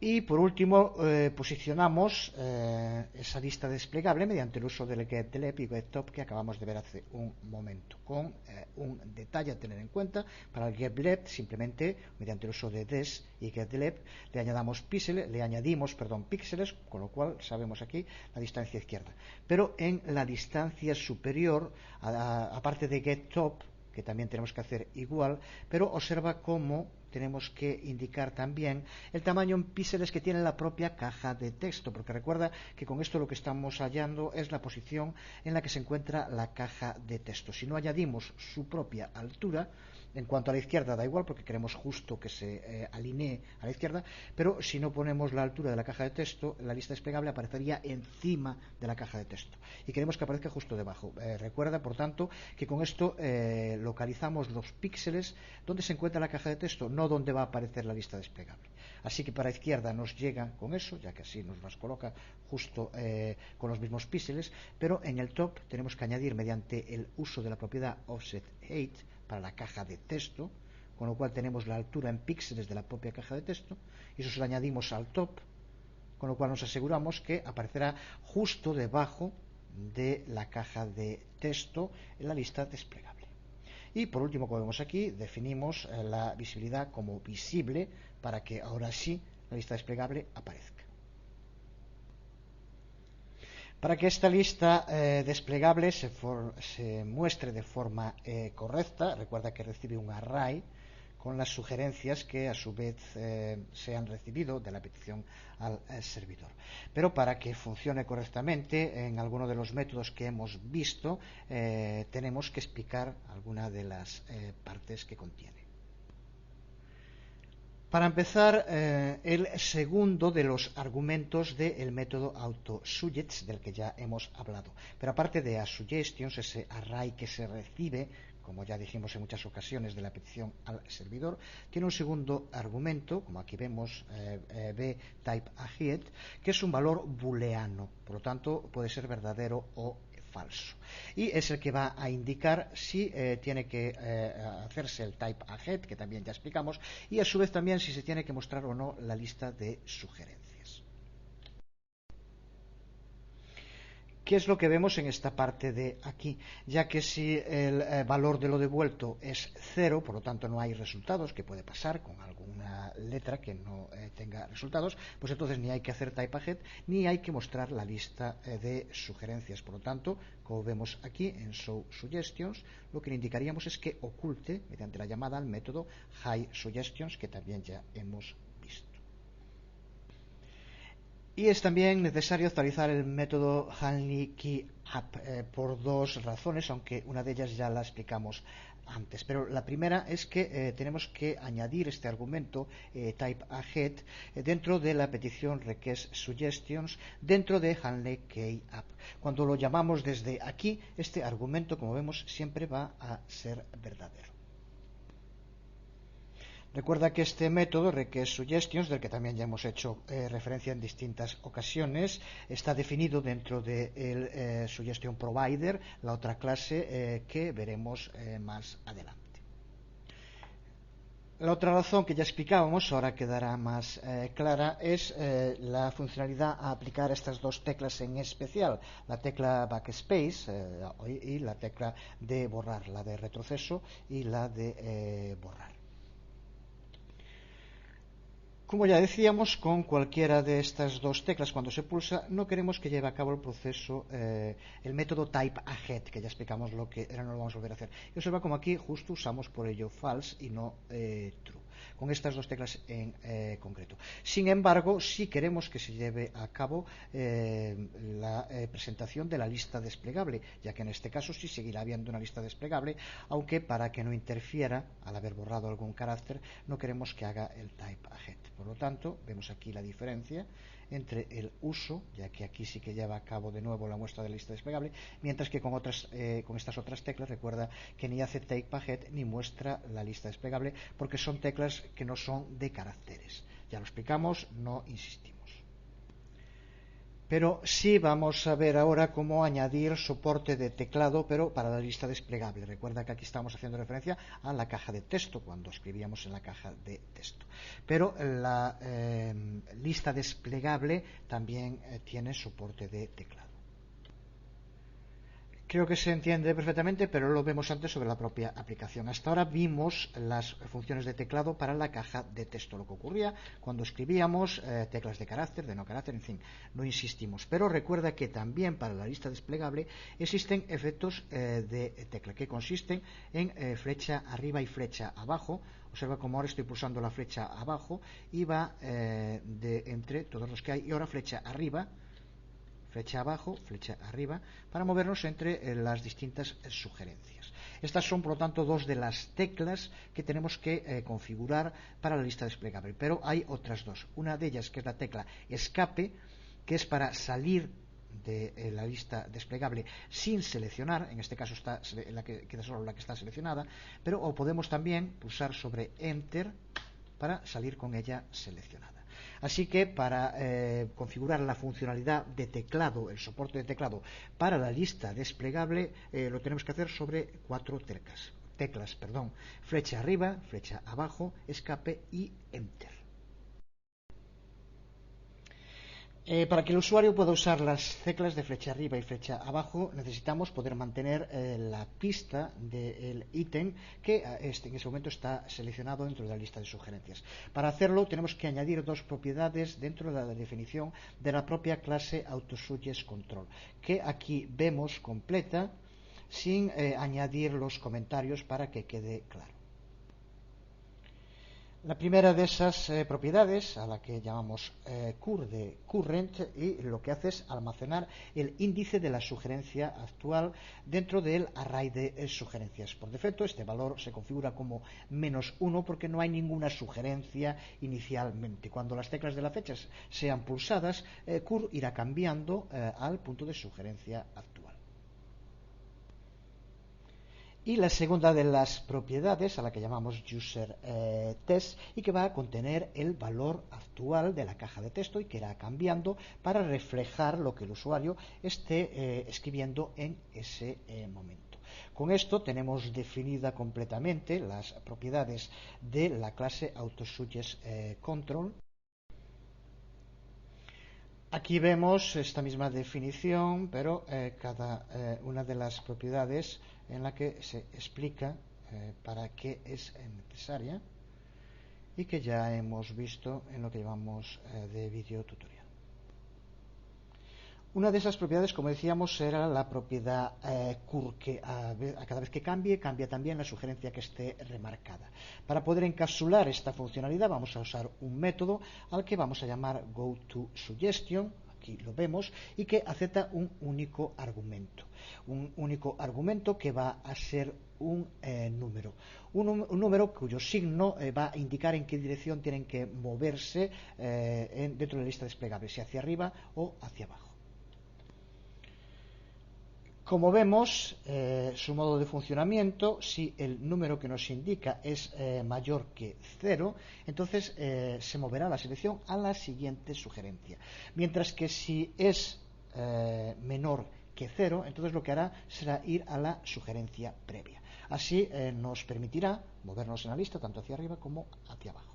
Y por último, posicionamos esa lista desplegable mediante el uso del getDelep y getTop que acabamos de ver hace un momento, con un detalle a tener en cuenta. Para el getDelep, simplemente mediante el uso de des y getDelep le añadimos píxeles, con lo cual sabemos aquí la distancia izquierda. Pero en la distancia superior, aparte de getTop, que también tenemos que hacer igual, pero observa cómo tenemos que indicar también el tamaño en píxeles que tiene la propia caja de texto, porque recuerda que con esto lo que estamos hallando es la posición en la que se encuentra la caja de texto. Si no añadimos su propia altura, en cuanto a la izquierda da igual porque queremos justo que se alinee a la izquierda, pero si no ponemos la altura de la caja de texto, la lista desplegable aparecería encima de la caja de texto y queremos que aparezca justo debajo. Recuerda, por tanto, que con esto localizamos los píxeles donde se encuentra la caja de texto, no donde va a aparecer la lista desplegable. Así que para la izquierda nos llega con eso, ya que así nos las coloca justo con los mismos píxeles, pero en el top tenemos que añadir mediante el uso de la propiedad offset8 para la caja de texto, con lo cual tenemos la altura en píxeles de la propia caja de texto, y eso se lo añadimos al top, con lo cual nos aseguramos que aparecerá justo debajo de la caja de texto en la lista desplegable. Y por último, como vemos aquí, definimos la visibilidad como visible para que ahora sí la lista desplegable aparezca. Para que esta lista desplegable se muestre de forma correcta, recuerda que recibe un array con las sugerencias que a su vez se han recibido de la petición al servidor. Pero para que funcione correctamente, en alguno de los métodos que hemos visto, tenemos que explicar alguna de las partes que contiene. Para empezar, el segundo de los argumentos del método AutoSuggest, del que ya hemos hablado. Pero aparte de aSuggestions, ese array que se recibe, como ya dijimos en muchas ocasiones, de la petición al servidor, tiene un segundo argumento, como aquí vemos, bTypeAhead, que es un valor booleano. Por lo tanto, puede ser verdadero o falso, y es el que va a indicar si tiene que hacerse el type ahead, que también ya explicamos, y a su vez también si se tiene que mostrar o no la lista de sugerencias. ¿Qué es lo que vemos en esta parte de aquí? Ya que si el valor de lo devuelto es 0, por lo tanto no hay resultados, que puede pasar con alguna letra que no tenga resultados, pues entonces ni hay que hacer type ahead ni hay que mostrar la lista de sugerencias. Por lo tanto, como vemos aquí en showSuggestions, lo que le indicaríamos es que oculte mediante la llamada al método hideSuggestions, que también ya hemos visto. Y es también necesario actualizar el método HandlyKeyUp por dos razones, aunque una de ellas ya la explicamos antes. Pero la primera es que tenemos que añadir este argumento typeAhead dentro de la petición requestSuggestions dentro de HandlyKeyUp. Cuando lo llamamos desde aquí, este argumento, como vemos, siempre va a ser verdadero. Recuerda que este método requestSuggestions, del que también ya hemos hecho referencia en distintas ocasiones, está definido dentro del Suggestion Provider, la otra clase que veremos más adelante. La otra razón que ya explicábamos, ahora quedará más clara, es la funcionalidad a aplicar a estas dos teclas en especial, la tecla backspace y la tecla de borrar, la de retroceso y la de borrar. Como ya decíamos, con cualquiera de estas dos teclas, cuando se pulsa, no queremos que lleve a cabo el proceso, el método typeAhead, que ya explicamos lo que era, no lo vamos a volver a hacer. Y observa como aquí justo usamos por ello false y no true, con estas dos teclas en concreto. Sin embargo, sí queremos que se lleve a cabo la presentación de la lista desplegable, ya que en este caso sí seguirá habiendo una lista desplegable, aunque para que no interfiera al haber borrado algún carácter, no queremos que haga el typeAhead. Por lo tanto, vemos aquí la diferencia entre el uso, ya que aquí sí que lleva a cabo de nuevo la muestra de la lista desplegable, mientras que con estas otras teclas, recuerda que ni hace typeAhead ni muestra la lista desplegable, porque son teclas que no son de caracteres. Ya lo explicamos, no insistimos. Pero sí vamos a ver ahora cómo añadir soporte de teclado, pero para la lista desplegable. Recuerda que aquí estamos haciendo referencia a la caja de texto, cuando escribíamos en la caja de texto. Pero la lista desplegable también tiene soporte de teclado. Creo que se entiende perfectamente, pero lo vemos antes sobre la propia aplicación. Hasta ahora vimos las funciones de teclado para la caja de texto, lo que ocurría cuando escribíamos teclas de carácter, de no carácter, en fin, no insistimos. Pero recuerda que también para la lista desplegable existen efectos de tecla, que consisten en flecha arriba y flecha abajo. Observa cómo ahora estoy pulsando la flecha abajo y va entre todos los que hay, y ahora flecha arriba, flecha abajo, flecha arriba, para movernos entre las distintas sugerencias. Estas son, por lo tanto, dos de las teclas que tenemos que configurar para la lista desplegable, pero hay otras dos. Una de ellas, que es la tecla escape, que es para salir de la lista desplegable sin seleccionar, en este caso queda solo la que está seleccionada, pero o podemos también pulsar sobre Enter para salir con ella seleccionada. Así que para configurar la funcionalidad de teclado, el soporte de teclado para la lista desplegable, lo tenemos que hacer sobre 4 teclas, flecha arriba, flecha abajo, escape y Enter. Para que el usuario pueda usar las teclas de flecha arriba y flecha abajo, necesitamos poder mantener la pista del ítem que en ese momento está seleccionado dentro de la lista de sugerencias. Para hacerlo tenemos que añadir dos propiedades dentro de la definición de la propia clase AutoSuggestControl, que aquí vemos completa sin añadir los comentarios para que quede claro. La primera de esas propiedades, a la que llamamos cur de current, y lo que hace es almacenar el índice de la sugerencia actual dentro del array de sugerencias. Por defecto, este valor se configura como -1 porque no hay ninguna sugerencia inicialmente. Cuando las teclas de la fecha sean pulsadas, cur irá cambiando al punto de sugerencia actual. Y la segunda de las propiedades, a la que llamamos user_test, y que va a contener el valor actual de la caja de texto y que irá cambiando para reflejar lo que el usuario esté escribiendo en ese momento. Con esto tenemos definida completamente las propiedades de la clase AutoSuggestControl. Aquí vemos esta misma definición, pero cada una de las propiedades en la que se explica para qué es necesaria y que ya hemos visto en lo que llamamos de vídeo tutorial. Una de esas propiedades, como decíamos, era la propiedad cur, que cada vez que cambia también la sugerencia que esté remarcada. Para poder encapsular esta funcionalidad vamos a usar un método al que vamos a llamar goToSuggestion, aquí lo vemos, y que acepta un único argumento. Un único argumento que va a ser un número. Un número cuyo signo va a indicar en qué dirección tienen que moverse dentro de la lista desplegable, si hacia arriba o hacia abajo. Como vemos, su modo de funcionamiento, si el número que nos indica es mayor que 0, entonces se moverá la selección a la siguiente sugerencia. Mientras que si es menor que 0, entonces lo que hará será ir a la sugerencia previa. Así nos permitirá movernos en la lista tanto hacia arriba como hacia abajo.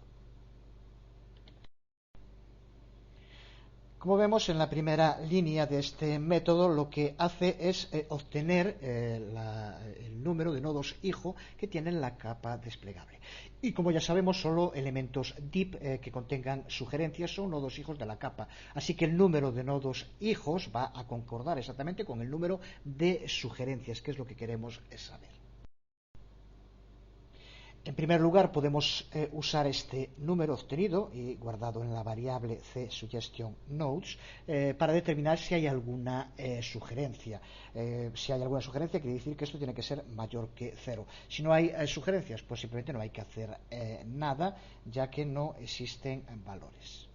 Como vemos en la primera línea de este método, lo que hace es obtener el número de nodos hijo que tienen la capa desplegable. Y como ya sabemos, solo elementos div que contengan sugerencias son nodos hijos de la capa. Así que el número de nodos hijos va a concordar exactamente con el número de sugerencias, que es lo que queremos saber. En primer lugar, podemos usar este número obtenido y guardado en la variable cSuggestionNodes para determinar si hay alguna sugerencia. Si hay alguna sugerencia, quiere decir que esto tiene que ser mayor que 0. Si no hay sugerencias, pues simplemente no hay que hacer nada, ya que no existen valores.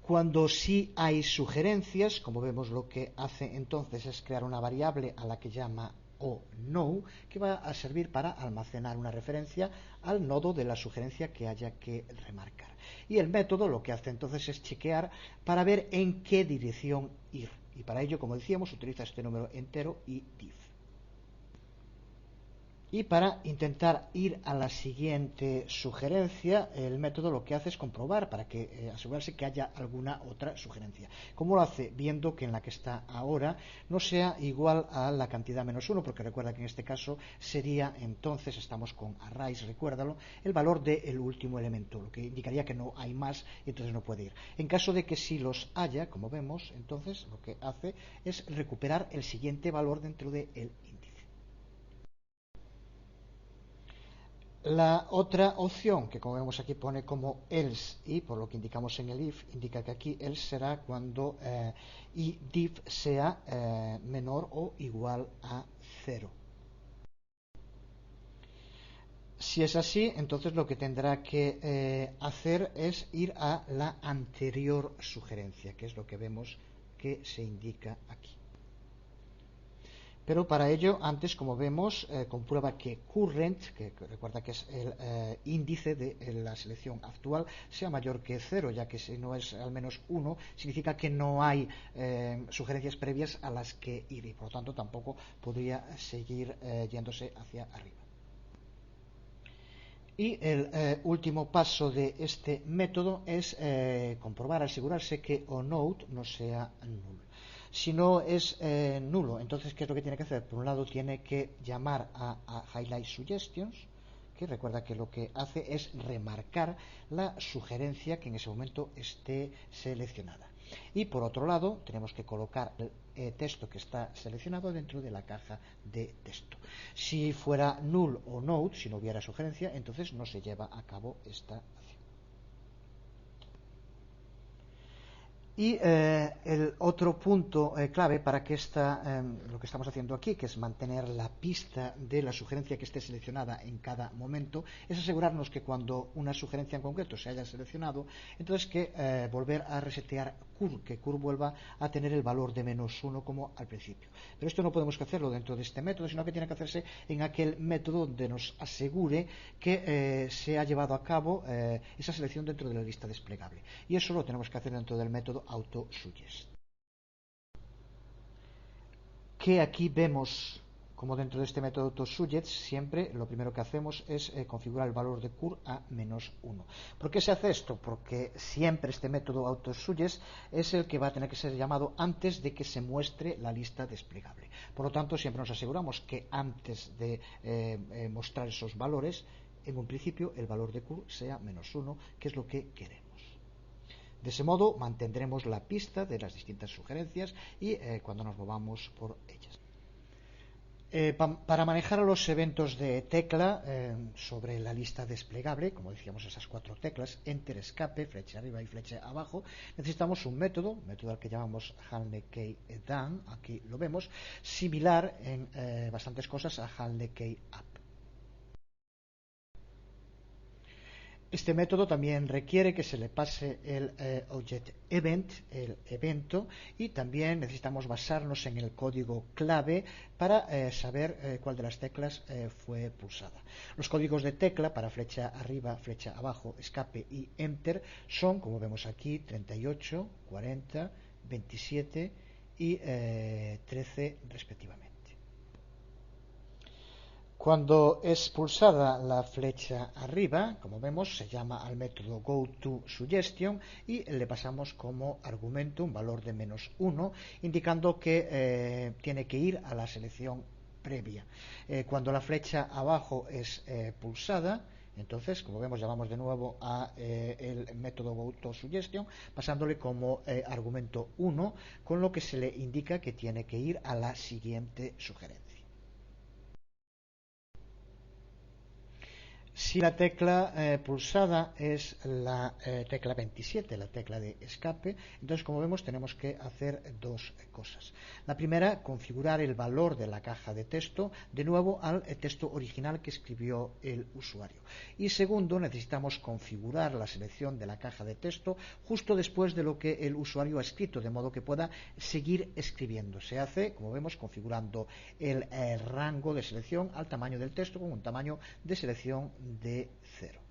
Cuando sí hay sugerencias, como vemos, lo que hace entonces es crear una variable a la que llama no, que va a servir para almacenar una referencia al nodo de la sugerencia que haya que remarcar. Y el método lo que hace entonces es chequear para ver en qué dirección ir. Y para ello, como decíamos, utiliza este número entero y div. Y para intentar ir a la siguiente sugerencia, el método lo que hace es comprobar para que asegurarse que haya alguna otra sugerencia. ¿Cómo lo hace? Viendo que en la que está ahora no sea igual a la cantidad -1, porque recuerda que en este caso sería entonces, estamos con arrays, recuérdalo, el valor del último elemento, lo que indicaría que no hay más y entonces no puede ir. En caso de que sí los haya, como vemos, entonces lo que hace es recuperar el siguiente valor dentro del índice. La otra opción, que como vemos aquí pone como else, y por lo que indicamos en el if, indica que aquí else será cuando y div sea menor o igual a 0. Si es así, entonces lo que tendrá que hacer es ir a la anterior sugerencia, que es lo que vemos que se indica aquí. Pero para ello, antes, como vemos, comprueba que current, que recuerda que es el índice de la selección actual, sea mayor que 0, ya que si no es al menos 1, significa que no hay sugerencias previas a las que ir y por lo tanto tampoco podría seguir yéndose hacia arriba. Y el último paso de este método es comprobar, asegurarse que onNode no sea nulo. Si no es nulo, entonces, ¿qué es lo que tiene que hacer? Por un lado, tiene que llamar a Highlight Suggestions, que recuerda que lo que hace es remarcar la sugerencia que en ese momento esté seleccionada. Y por otro lado, tenemos que colocar el texto que está seleccionado dentro de la caja de texto. Si fuera null o node, si no hubiera sugerencia, entonces no se lleva a cabo esta acción. Y el otro punto clave para que lo que estamos haciendo aquí, que es mantener la pista de la sugerencia que esté seleccionada en cada momento, es asegurarnos que cuando una sugerencia en concreto se haya seleccionado, entonces que volver a resetear cur, que cur vuelva a tener el valor de -1 como al principio. Pero esto no podemos hacerlo dentro de este método, sino que tiene que hacerse en aquel método donde nos asegure que se ha llevado a cabo esa selección dentro de la lista desplegable. Y eso lo tenemos que hacer dentro del método AutoSuggest. Que aquí vemos como dentro de este método AutoSuggest siempre lo primero que hacemos es configurar el valor de cur a -1. ¿Por qué se hace esto? Porque siempre este método AutoSuggest es el que va a tener que ser llamado antes de que se muestre la lista desplegable. Por lo tanto, siempre nos aseguramos que antes de mostrar esos valores, en un principio el valor de cur sea -1, que es lo que queremos. De ese modo mantendremos la pista de las distintas sugerencias y cuando nos movamos por ellas. Para manejar los eventos de tecla sobre la lista desplegable, como decíamos, esas 4 teclas, Enter, Escape, flecha arriba y flecha abajo, necesitamos un método al que llamamos HandleKeyDown, aquí lo vemos, similar en bastantes cosas a HandleKeyUp. Este método también requiere que se le pase el object event, el evento, y también necesitamos basarnos en el código clave para saber cuál de las teclas fue pulsada. Los códigos de tecla para flecha arriba, flecha abajo, escape y enter son, como vemos aquí, 38, 40, 27 y 13 respectivamente. Cuando es pulsada la flecha arriba, como vemos, se llama al método goToSuggestion y le pasamos como argumento un valor de -1, indicando que tiene que ir a la selección previa. Cuando la flecha abajo es pulsada, entonces, como vemos, llamamos de nuevo a el método goToSuggestion, pasándole como argumento 1, con lo que se le indica que tiene que ir a la siguiente sugerencia. Si la tecla pulsada es la tecla 27, la tecla de escape, entonces como vemos tenemos que hacer dos cosas. La primera, configurar el valor de la caja de texto de nuevo al texto original que escribió el usuario. Y segundo, necesitamos configurar la selección de la caja de texto justo después de lo que el usuario ha escrito, de modo que pueda seguir escribiendo. Se hace, como vemos, configurando el rango de selección al tamaño del texto con un tamaño de selección de 0.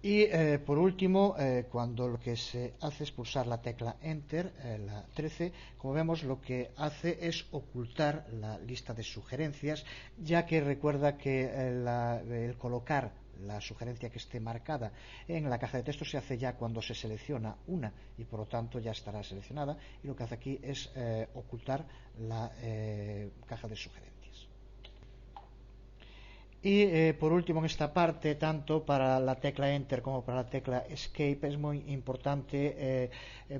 Y por último, cuando lo que se hace es pulsar la tecla Enter, la 13, como vemos lo que hace es ocultar la lista de sugerencias, ya que recuerda que el colocar la sugerencia que esté marcada en la caja de texto se hace ya cuando se selecciona una y por lo tanto ya estará seleccionada, y lo que hace aquí es ocultar la caja de sugerencias. Y por último, en esta parte, tanto para la tecla Enter como para la tecla Escape, es muy importante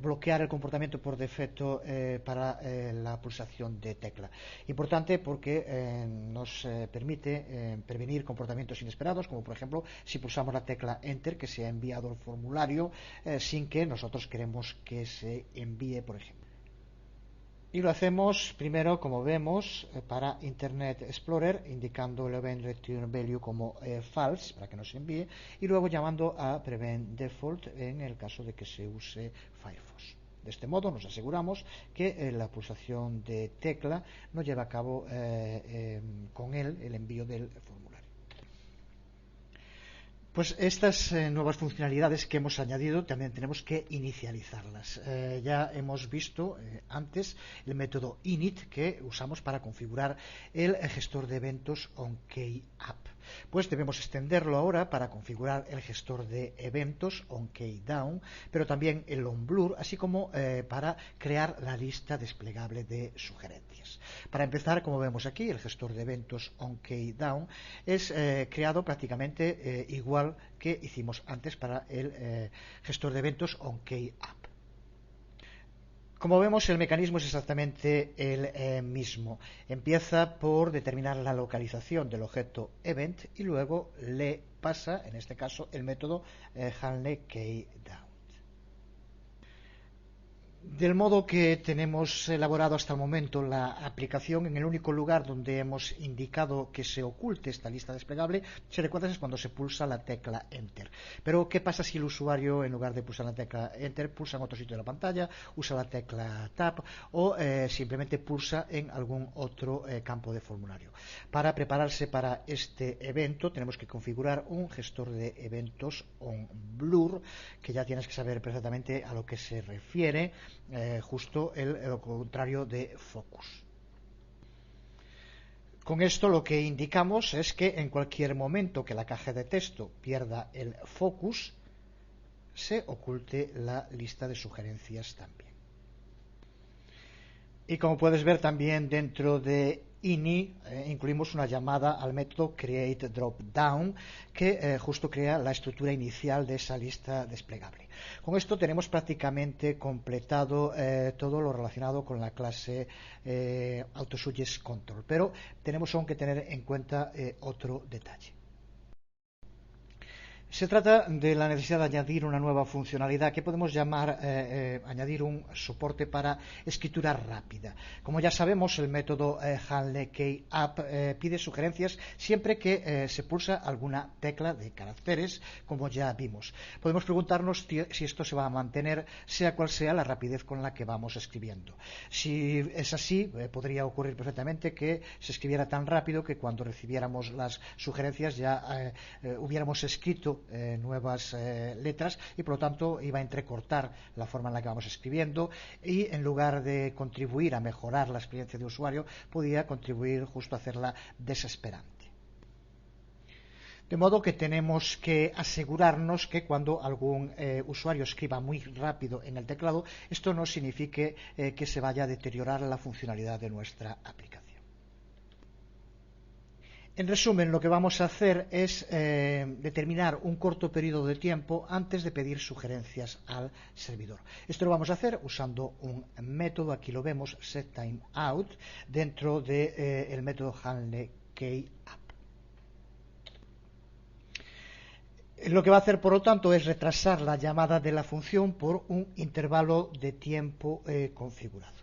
bloquear el comportamiento por defecto para la pulsación de tecla. Importante porque nos permite prevenir comportamientos inesperados, como por ejemplo si pulsamos la tecla Enter, que se ha enviado el formulario sin que nosotros queremos que se envíe, por ejemplo. Y lo hacemos primero, como vemos, para Internet Explorer, indicando el event return value como false para que nos envíe, y luego llamando a prevent default en el caso de que se use Firefox. De este modo nos aseguramos que la pulsación de tecla no lleva a cabo con él el envío del formulario. Pues estas nuevas funcionalidades que hemos añadido también tenemos que inicializarlas. Ya hemos visto antes el método init que usamos para configurar el gestor de eventos OnKeyUp. Pues debemos extenderlo ahora para configurar el gestor de eventos OnKeyDown, pero también el OnBlur, así como para crear la lista desplegable de sugerencias. Para empezar, como vemos aquí, el gestor de eventos OnKeyDown es creado prácticamente igual que hicimos antes para el gestor de eventos OnKeyUp. Como vemos, el mecanismo es exactamente el mismo. Empieza por determinar la localización del objeto event y luego le pasa, en este caso, el método handleKeyDown. Del modo que tenemos elaborado hasta el momento la aplicación, en el único lugar donde hemos indicado que se oculte esta lista desplegable, si recuerdas, es cuando se pulsa la tecla Enter. Pero ¿qué pasa si el usuario, en lugar de pulsar la tecla Enter, pulsa en otro sitio de la pantalla, usa la tecla Tab o simplemente pulsa en algún otro campo de formulario? Para prepararse para este evento tenemos que configurar un gestor de eventos OnBlur, que ya tienes que saber perfectamente a lo que se refiere. Justo lo contrario de focus. Con esto lo que indicamos es que en cualquier momento que la caja de texto pierda el focus, se oculte la lista de sugerencias también. Y como puedes ver también dentro de ini incluimos una llamada al método createDropDown que justo crea la estructura inicial de esa lista desplegable. Con esto tenemos prácticamente completado todo lo relacionado con la clase AutoSuggestControl, pero tenemos aún que tener en cuenta otro detalle. Se trata de la necesidad de añadir una nueva funcionalidad que podemos llamar añadir un soporte para escritura rápida. Como ya sabemos, el método handleKeyUp pide sugerencias siempre que se pulsa alguna tecla de caracteres, como ya vimos. Podemos preguntarnos si esto se va a mantener, sea cual sea la rapidez con la que vamos escribiendo. Si es así, podría ocurrir perfectamente que se escribiera tan rápido que cuando recibiéramos las sugerencias ya hubiéramos escrito nuevas letras y por lo tanto iba a entrecortar la forma en la que vamos escribiendo y en lugar de contribuir a mejorar la experiencia de usuario podía contribuir justo a hacerla desesperante. De modo que tenemos que asegurarnos que cuando algún usuario escriba muy rápido en el teclado, esto no signifique que se vaya a deteriorar la funcionalidad de nuestra aplicación. En resumen, lo que vamos a hacer es determinar un corto periodo de tiempo antes de pedir sugerencias al servidor. Esto lo vamos a hacer usando un método, aquí lo vemos, setTimeOut, dentro del método handleKeyUp. Lo que va a hacer, por lo tanto, es retrasar la llamada de la función por un intervalo de tiempo configurado.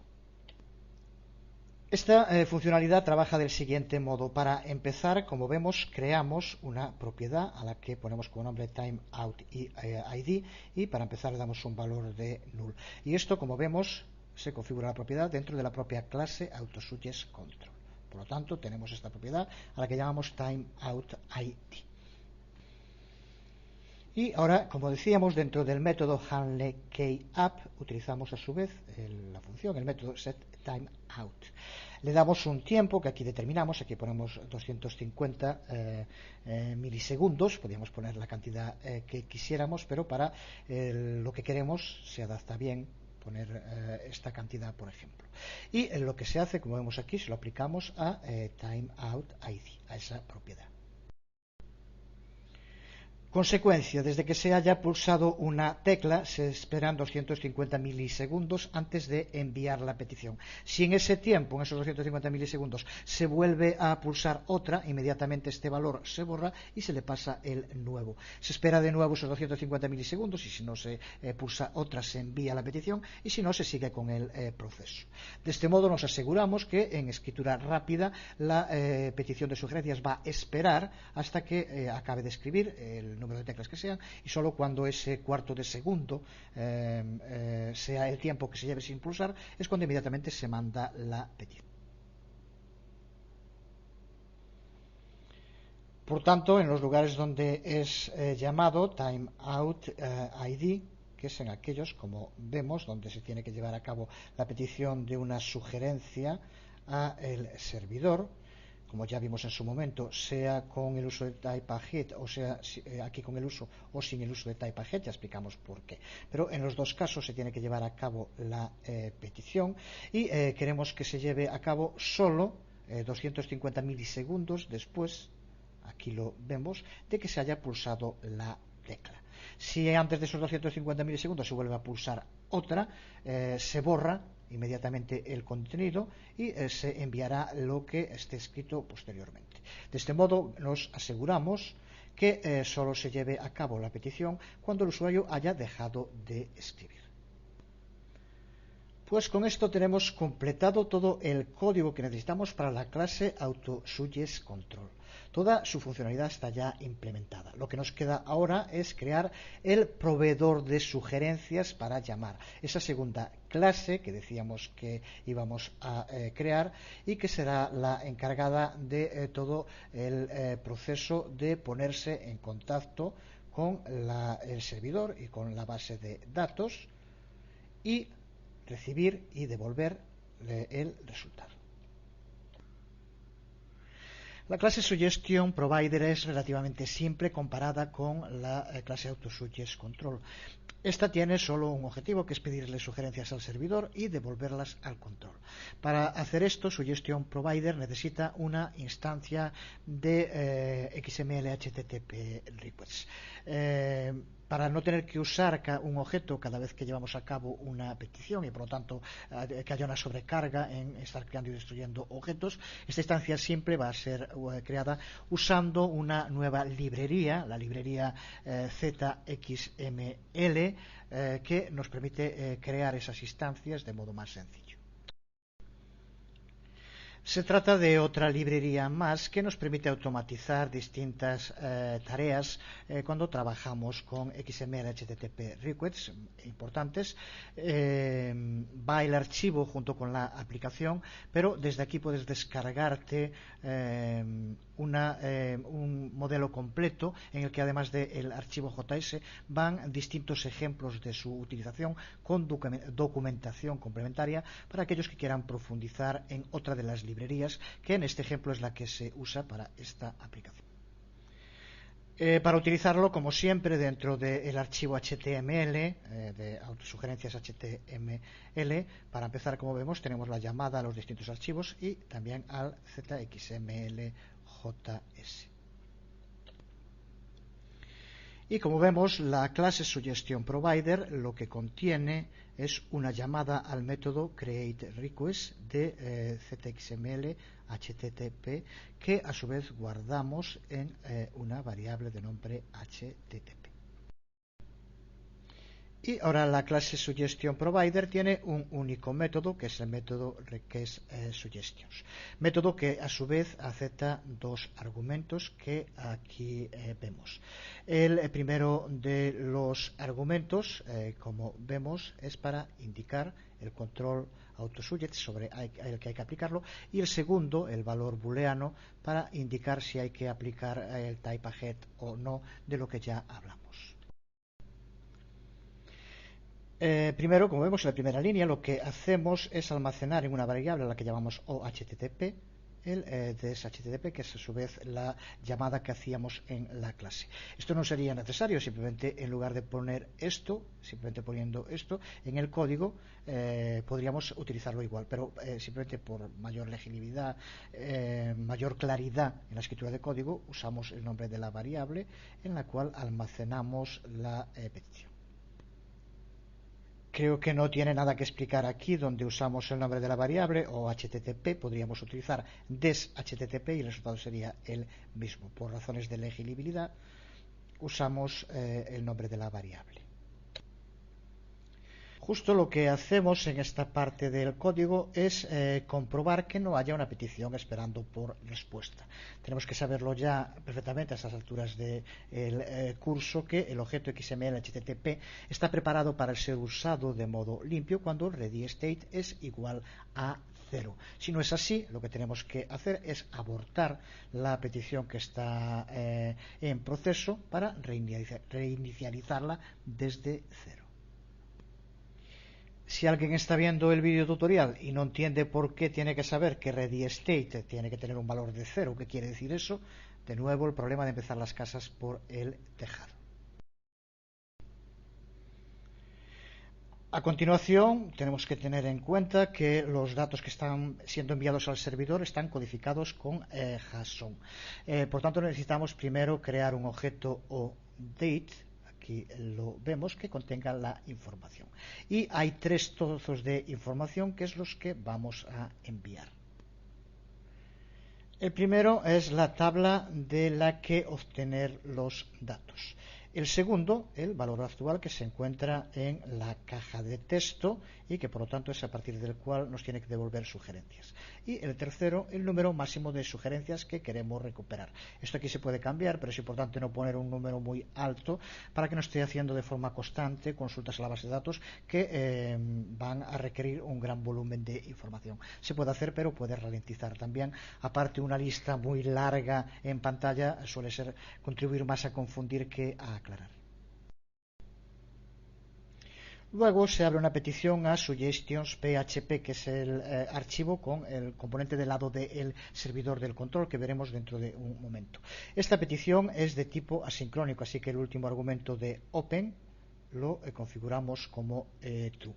Esta funcionalidad trabaja del siguiente modo. Para empezar, como vemos, creamos una propiedad a la que ponemos como nombre timeoutID y para empezar le damos un valor de null. Y esto, como vemos, se configura la propiedad dentro de la propia clase AutoSuggestControl. Por lo tanto, tenemos esta propiedad a la que llamamos timeoutID. Y ahora, como decíamos, dentro del método handleKeyUp utilizamos a su vez la función, el método setTimeOut. Le damos un tiempo que aquí determinamos, aquí ponemos 250 milisegundos, podríamos poner la cantidad que quisiéramos, pero para lo que queremos se adapta bien poner esta cantidad, por ejemplo. Y lo que se hace, como vemos aquí, se lo aplicamos a TimeOutID, a esa propiedad. Consecuencia, desde que se haya pulsado una tecla se esperan 250 milisegundos antes de enviar la petición. Si en ese tiempo, en esos 250 milisegundos, se vuelve a pulsar otra, inmediatamente este valor se borra y se le pasa el nuevo. Se espera de nuevo esos 250 milisegundos y si no se pulsa otra se envía la petición y si no se sigue con el proceso. De este modo nos aseguramos que en escritura rápida la petición de sugerencias va a esperar hasta que acabe de escribir el número de teclas que sean y solo cuando ese cuarto de segundo sea el tiempo que se lleve sin pulsar es cuando inmediatamente se manda la petición. Por tanto, en los lugares donde es llamado TimeOutID, que es en aquellos, como vemos, donde se tiene que llevar a cabo la petición de una sugerencia a el servidor, como ya vimos en su momento, sea con el uso de typeahead o sea aquí con el uso o sin el uso de typeahead, ya explicamos por qué. Pero en los dos casos se tiene que llevar a cabo la petición y queremos que se lleve a cabo solo 250 milisegundos después, aquí lo vemos, de que se haya pulsado la tecla. Si antes de esos 250 milisegundos se vuelve a pulsar otra, se borra inmediatamente el contenido y se enviará lo que esté escrito posteriormente. De este modo nos aseguramos que solo se lleve a cabo la petición cuando el usuario haya dejado de escribir. Pues con esto tenemos completado todo el código que necesitamos para la clase AutoSuggestControl. Toda su funcionalidad está ya implementada. Lo que nos queda ahora es crear el proveedor de sugerencias para llamar. Esa segunda clase que decíamos que íbamos a crear y que será la encargada de todo el proceso de ponerse en contacto con el servidor y con la base de datos y recibir y devolver el resultado. La clase Suggestion Provider es relativamente simple comparada con la clase AutoSuggestControl. Esta tiene solo un objetivo, que es pedirle sugerencias al servidor y devolverlas al control. Para hacer esto, Suggestion Provider necesita una instancia de XML HTTP Requests. Para no tener que usar un objeto cada vez que llevamos a cabo una petición y por lo tanto que haya una sobrecarga en estar creando y destruyendo objetos, esta instancia siempre va a ser creada usando una nueva librería, la librería ZXML, que nos permite crear esas instancias de modo más sencillo. Se trata de otra librería más que nos permite automatizar distintas tareas cuando trabajamos con XML HTTP requests importantes. Va el archivo junto con la aplicación, pero desde aquí puedes descargarte un modelo completo en el que además del archivo JS van distintos ejemplos de su utilización con documentación complementaria para aquellos que quieran profundizar en otra de las librerías, que en este ejemplo es la que se usa para esta aplicación. Para utilizarlo, como siempre, dentro del archivo HTML, de autosugerencias HTML, para empezar, como vemos, tenemos la llamada a los distintos archivos y también al ZXMLJS. Y como vemos, la clase SuggestionProvider lo que contiene es una llamada al método createRequest de ZXML HTTP que a su vez guardamos en una variable de nombre HTTP. Y ahora la clase SuggestionProvider tiene un único método, que es el método requestSuggestions. Método que a su vez acepta dos argumentos que aquí vemos. El primero de los argumentos, como vemos, es para indicar el control AutoSuggest sobre el que hay que aplicarlo, y el segundo, el valor booleano, para indicar si hay que aplicar el typeahead o no, de lo que ya hablamos. Primero, como vemos en la primera línea, lo que hacemos es almacenar en una variable a la que llamamos OHTTP el DSHTTP, que es a su vez la llamada que hacíamos en la clase. Esto no sería necesario, simplemente en lugar de poner esto, simplemente poniendo esto en el código, podríamos utilizarlo igual, pero simplemente por mayor legibilidad, mayor claridad en la escritura de código, usamos el nombre de la variable en la cual almacenamos la petición. Creo que no tiene nada que explicar aquí donde usamos el nombre de la variable o HTTP. Podríamos utilizar DesHTTP y el resultado sería el mismo. Por razones de legibilidad usamos el nombre de la variable. Justo lo que hacemos en esta parte del código es comprobar que no haya una petición esperando por respuesta. Tenemos que saberlo ya perfectamente a estas alturas del curso, que el objeto XML HTTP está preparado para ser usado de modo limpio cuando el ready state es igual a 0. Si no es así, lo que tenemos que hacer es abortar la petición que está en proceso para reinicializarla desde 0. Si alguien está viendo el vídeo tutorial y no entiende por qué tiene que saber que ready state tiene que tener un valor de 0, ¿qué quiere decir eso? De nuevo el problema de empezar las casas por el tejado. A continuación, tenemos que tener en cuenta que los datos que están siendo enviados al servidor están codificados con JSON. Por tanto, necesitamos primero crear un objeto ODate. Aquí lo vemos, que contenga la información. Y hay 3 trozos de información que es los que vamos a enviar. El primero es la tabla de la que obtener los datos. El segundo, el valor actual que se encuentra en la caja de texto y que por lo tanto es a partir del cual nos tiene que devolver sugerencias. Y el tercero, el número máximo de sugerencias que queremos recuperar. Esto aquí se puede cambiar, pero es importante no poner un número muy alto para que no esté haciendo de forma constante consultas a la base de datos que van a requerir un gran volumen de información. Se puede hacer, pero puede ralentizar también. Aparte, una lista muy larga en pantalla suele contribuir más a confundir que a aclarar. Luego se abre una petición a suggestions.php, que es el archivo con el componente del lado del servidor del control que veremos dentro de un momento. Esta petición es de tipo asincrónico, así que el último argumento de open lo configuramos como true.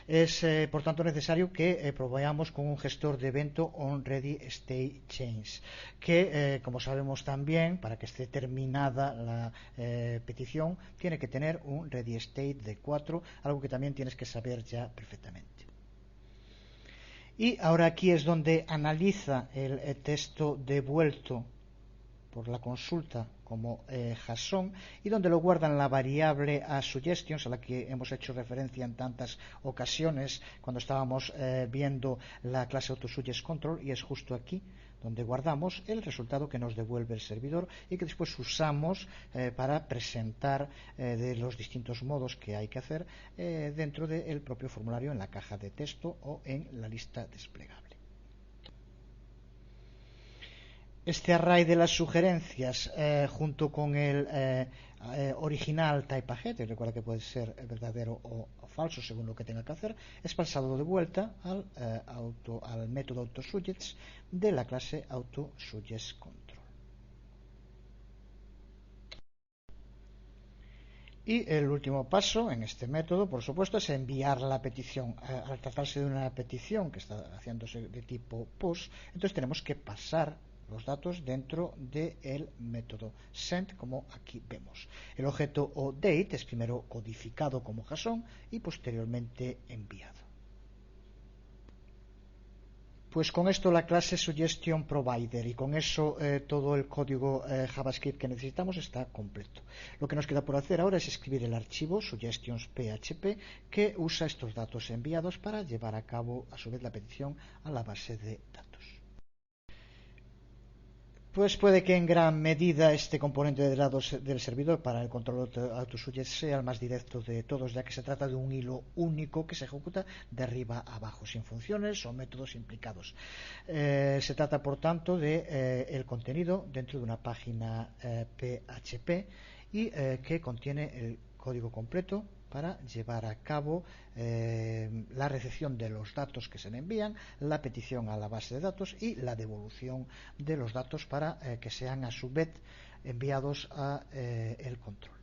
Es por tanto necesario que proveamos con un gestor de evento onReadyStateChange, que como sabemos también, para que esté terminada la petición, tiene que tener un readyState de 4, algo que también tienes que saber ya perfectamente. Y ahora aquí es donde analiza el texto devuelto por la consulta como JSON y donde lo guarda en la variable aSuggestions, a la que hemos hecho referencia en tantas ocasiones cuando estábamos viendo la clase AutoSuggestControl, y es justo aquí donde guardamos el resultado que nos devuelve el servidor y que después usamos para presentar de los distintos modos que hay que hacer dentro del propio formulario en la caja de texto o en la lista desplegable. Este array de las sugerencias junto con el original typeahead, recuerda que puede ser verdadero o falso según lo que tenga que hacer, es pasado de vuelta al método AutoSuggest de la clase AutoSuggestControl. Y el último paso en este método, por supuesto, es enviar la petición. Al tratarse de una petición que está haciéndose de tipo push, entonces tenemos que pasar los datos dentro del método send, como aquí vemos. El objeto ODate es primero codificado como JSON y posteriormente enviado. Pues con esto la clase SuggestionProvider y con eso todo el código JavaScript que necesitamos está completo. Lo que nos queda por hacer ahora es escribir el archivo suggestions.php que usa estos datos enviados para llevar a cabo a su vez la petición a la base de datos. Pues puede que en gran medida este componente de datos del servidor para el control AutoSuggest sea el más directo de todos, ya que se trata de un hilo único que se ejecuta de arriba a abajo, sin funciones o métodos implicados. Se trata, por tanto, de el contenido dentro de una página PHP y que contiene el código completo para llevar a cabo la recepción de los datos que se le envían, la petición a la base de datos y la devolución de los datos para que sean a su vez enviados a el control.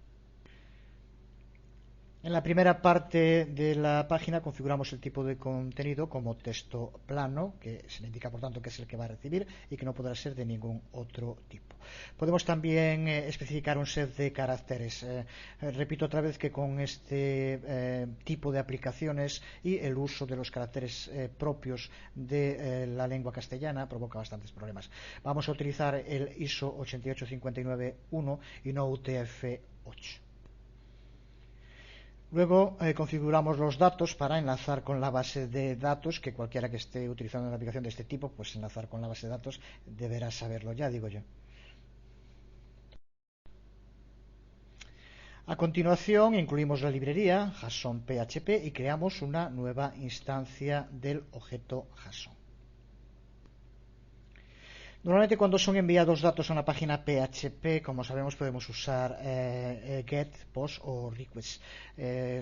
En la primera parte de la página configuramos el tipo de contenido como texto plano, que se le indica por tanto que es el que va a recibir y que no podrá ser de ningún otro tipo. Podemos también especificar un set de caracteres. Repito otra vez que con este tipo de aplicaciones y el uso de los caracteres propios de la lengua castellana provoca bastantes problemas. Vamos a utilizar el ISO 88591 y no UTF-8. Luego configuramos los datos para enlazar con la base de datos, que cualquiera que esté utilizando una aplicación de este tipo, pues enlazar con la base de datos deberá saberlo ya, digo yo. A continuación incluimos la librería JSON PHP y creamos una nueva instancia del objeto JSON. Normalmente cuando son enviados datos a una página PHP, como sabemos, podemos usar GET, POST o REQUEST.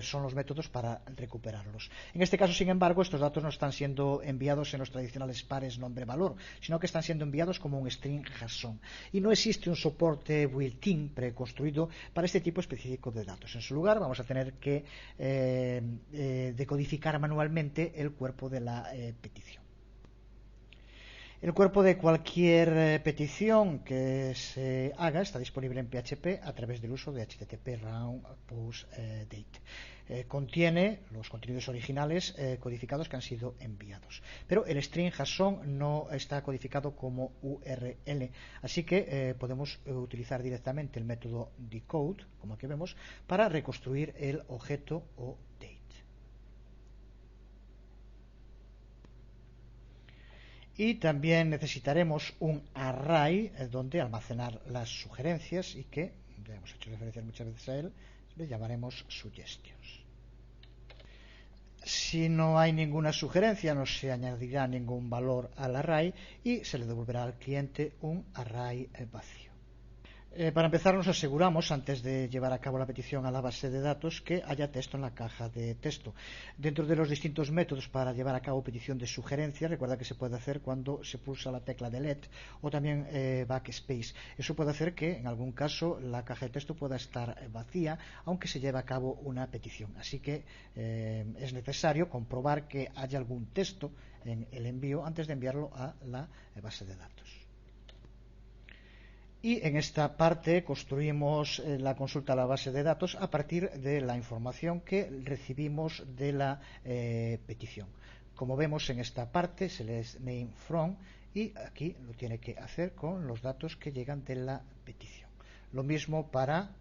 Son los métodos para recuperarlos. En este caso, sin embargo, estos datos no están siendo enviados en los tradicionales pares nombre-valor, sino que están siendo enviados como un string JSON. Y no existe un soporte built-in preconstruido para este tipo específico de datos. En su lugar, vamos a tener que decodificar manualmente el cuerpo de la petición. El cuerpo de cualquier petición que se haga está disponible en PHP a través del uso de HTTP Round Post Date. Contiene los contenidos originales codificados que han sido enviados. Pero el string JSON no está codificado como URL, así que podemos utilizar directamente el método decode, como aquí vemos, para reconstruir el objeto o date. Y también necesitaremos un array donde almacenar las sugerencias y que, ya hemos hecho referencia muchas veces a él, le llamaremos suggestions. Si no hay ninguna sugerencia, no se añadirá ningún valor al array y se le devolverá al cliente un array vacío. Para empezar, nos aseguramos, antes de llevar a cabo la petición a la base de datos, que haya texto en la caja de texto. Dentro de los distintos métodos para llevar a cabo petición de sugerencias, recuerda que se puede hacer cuando se pulsa la tecla delete o también backspace. Eso puede hacer que, en algún caso, la caja de texto pueda estar vacía, aunque se lleve a cabo una petición. Así que es necesario comprobar que haya algún texto en el envío antes de enviarlo a la base de datos. Y en esta parte construimos la consulta a la base de datos a partir de la información que recibimos de la petición. Como vemos en esta parte, se le es name from y aquí lo tiene que hacer con los datos que llegan de la petición. Lo mismo para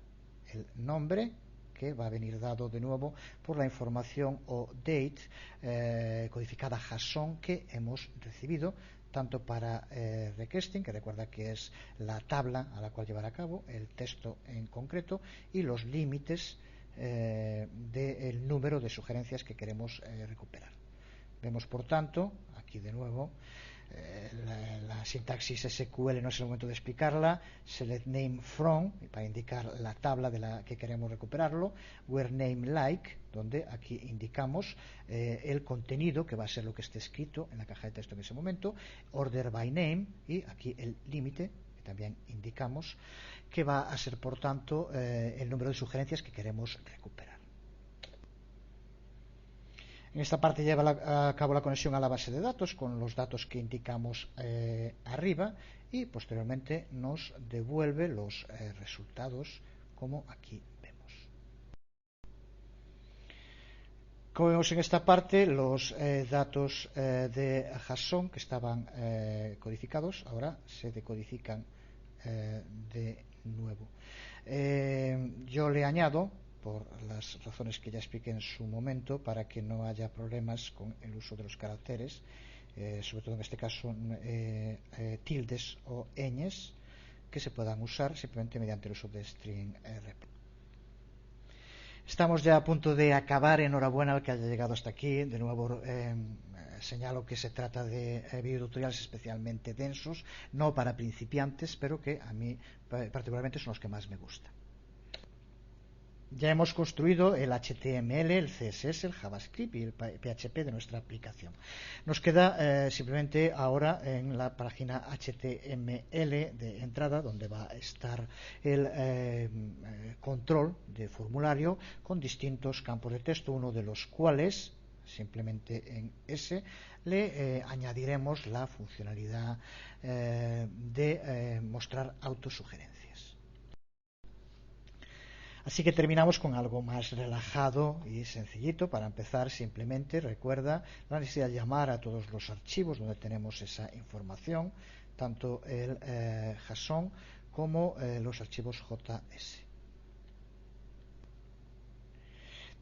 el nombre, que va a venir dado de nuevo por la información o date codificada JSON que hemos recibido, tanto para requesting, que recuerda que es la tabla a la cual llevar a cabo el texto en concreto, y los límites del número de sugerencias que queremos recuperar. Vemos, por tanto, aquí de nuevo, la sintaxis SQL no es el momento de explicarla. Select name from para indicar la tabla de la que queremos recuperarlo. Where name like, donde aquí indicamos el contenido, que va a ser lo que esté escrito en la caja de texto en ese momento. Order by name, y aquí el límite, que también indicamos, que va a ser, por tanto, el número de sugerencias que queremos recuperar. En esta parte lleva a cabo la conexión a la base de datos con los datos que indicamos arriba y posteriormente nos devuelve los resultados como aquí vemos. Como vemos en esta parte, los datos de JSON que estaban codificados ahora se decodifican de nuevo. Yo le añado, por las razones que ya expliqué en su momento, para que no haya problemas con el uso de los caracteres, sobre todo en este caso tildes o ñes, que se puedan usar simplemente mediante el uso de string rep. Estamos ya a punto de acabar. Enhorabuena al que haya llegado hasta aquí. De nuevo señalo que se trata de videotutoriales especialmente densos, no para principiantes, pero que a mí particularmente son los que más me gustan. Ya hemos construido el HTML, el CSS, el JavaScript y el PHP de nuestra aplicación. Nos queda simplemente ahora en la página HTML de entrada, donde va a estar el control de formulario con distintos campos de texto, uno de los cuales, simplemente en ese, le añadiremos la funcionalidad de mostrar autosugerencias. Así que terminamos con algo más relajado y sencillito. Para empezar, simplemente recuerda la necesidad de llamar a todos los archivos donde tenemos esa información, tanto el JSON como los archivos JS.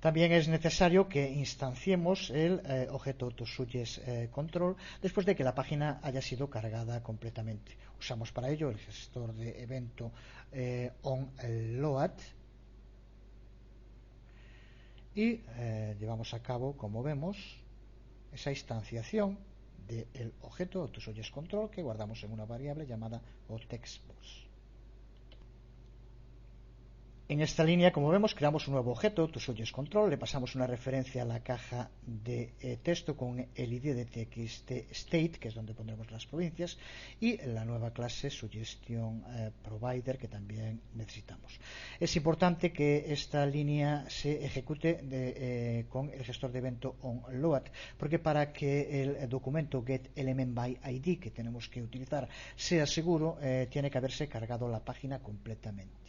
También es necesario que instanciemos el objeto AutoSuggest_Control después de que la página haya sido cargada completamente. Usamos para ello el gestor de evento onLoad y llevamos a cabo, como vemos, esa instanciación del objeto AutoSuggest_Control que guardamos en una variable llamada oTextBox. En esta línea, como vemos, creamos un nuevo objeto, AutoSuggest_Control, le pasamos una referencia a la caja de texto con el ID de txt_state, que es donde pondremos las provincias, y la nueva clase SuggestionProvider, que también necesitamos. Es importante que esta línea se ejecute con el gestor de evento onLoad, porque para que el documento getElementById que tenemos que utilizar sea seguro, tiene que haberse cargado la página completamente.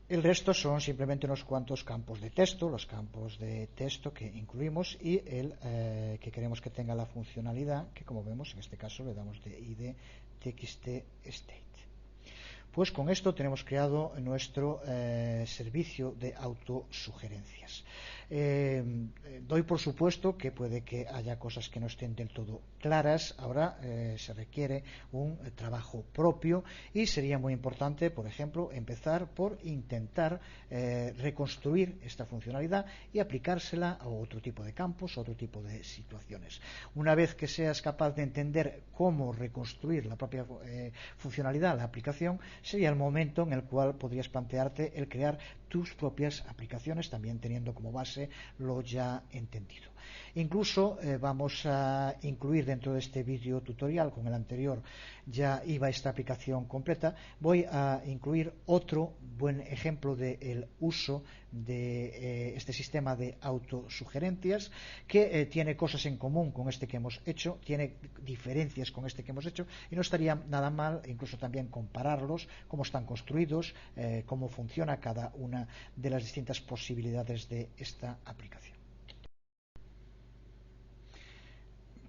El resto son simplemente unos cuantos campos de texto, los campos de texto que incluimos y el que queremos que tenga la funcionalidad, que como vemos en este caso le damos de ID txt_state. Pues con esto tenemos creado nuestro servicio de autosugerencias. Doy por supuesto que puede que haya cosas que no estén del todo claras. Ahora se requiere un trabajo propio y sería muy importante, por ejemplo, empezar por intentar reconstruir esta funcionalidad y aplicársela a otro tipo de campos, a otro tipo de situaciones. Una vez que seas capaz de entender cómo reconstruir la propia funcionalidad, la aplicación, sería el momento en el cual podrías plantearte el crear tus propias aplicaciones, también teniendo como base lo ya entendido. Incluso vamos a incluir dentro de este vídeo tutorial, con el anterior ya iba esta aplicación completa, voy a incluir otro buen ejemplo del uso de este sistema de autosugerencias que tiene cosas en común con este que hemos hecho, tiene diferencias con este que hemos hecho y no estaría nada mal incluso también compararlos, cómo están construidos, cómo funciona cada una de las distintas posibilidades de esta aplicación.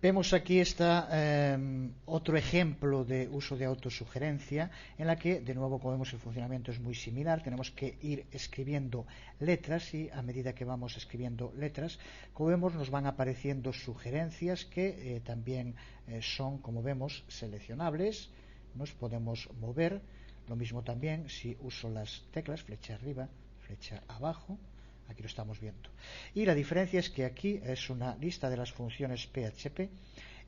Vemos aquí otro ejemplo de uso de autosugerencia en la que, de nuevo, como vemos, el funcionamiento es muy similar. Tenemos que ir escribiendo letras y a medida que vamos escribiendo letras, como vemos, nos van apareciendo sugerencias que también son, como vemos, seleccionables. Nos podemos mover. Lo mismo también si uso las teclas flecha arriba, flecha abajo. Aquí lo estamos viendo. Y la diferencia es que aquí es una lista de las funciones PHP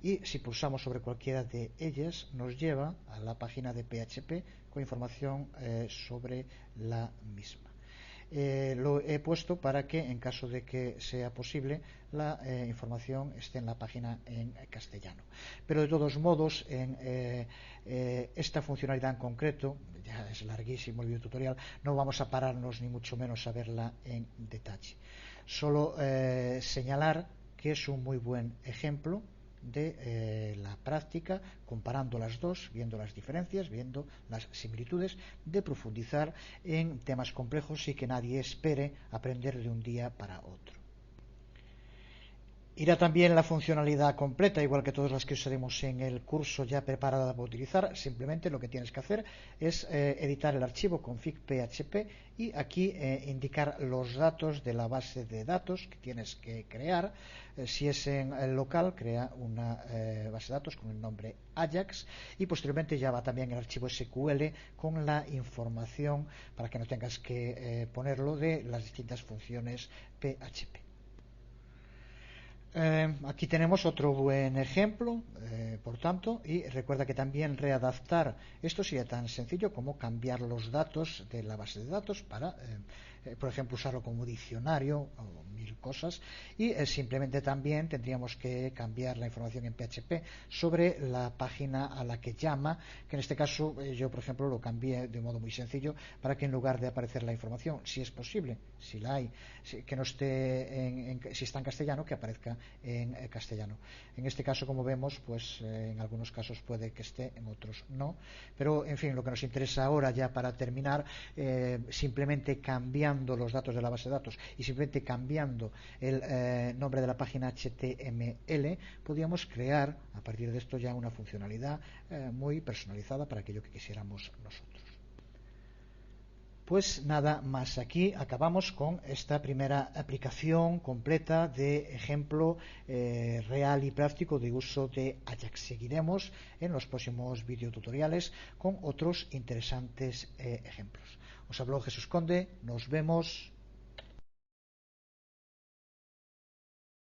y si pulsamos sobre cualquiera de ellas nos lleva a la página de PHP con información sobre la misma. Lo he puesto para que en caso de que sea posible la información esté en la página en castellano, pero de todos modos en esta funcionalidad en concreto, ya es larguísimo el video tutorial, no vamos a pararnos ni mucho menos a verla en detalle, solo señalar que es un muy buen ejemplo de la práctica, comparando las dos, viendo las diferencias, viendo las similitudes, de profundizar en temas complejos y que nadie espere aprender de un día para otro. Irá también la funcionalidad completa, igual que todas las que usaremos en el curso ya preparada para utilizar. Simplemente lo que tienes que hacer es editar el archivo config.php y aquí indicar los datos de la base de datos que tienes que crear. Si es en el local, crea una base de datos con el nombre Ajax y posteriormente ya va también el archivo SQL con la información para que no tengas que ponerlo de las distintas funciones PHP. Aquí tenemos otro buen ejemplo, por tanto, y recuerda que también readaptar esto sería tan sencillo como cambiar los datos de la base de datos para por ejemplo, usarlo como diccionario o mil cosas, y simplemente también tendríamos que cambiar la información en PHP sobre la página a la que llama, que en este caso yo, por ejemplo, lo cambié de modo muy sencillo para que en lugar de aparecer la información, si es posible, si la hay, que no esté si está en castellano, que aparezca en castellano. En este caso, como vemos, pues en algunos casos puede que esté, en otros no, pero en fin, lo que nos interesa ahora, ya para terminar, simplemente cambiando los datos de la base de datos y simplemente cambiando el nombre de la página HTML, podríamos crear a partir de esto ya una funcionalidad muy personalizada para aquello que quisiéramos nosotros. Pues nada más, aquí acabamos con esta primera aplicación completa de ejemplo real y práctico de uso de Ajax. Seguiremos en los próximos videotutoriales con otros interesantes ejemplos. Os habló Jesús Conde, nos vemos.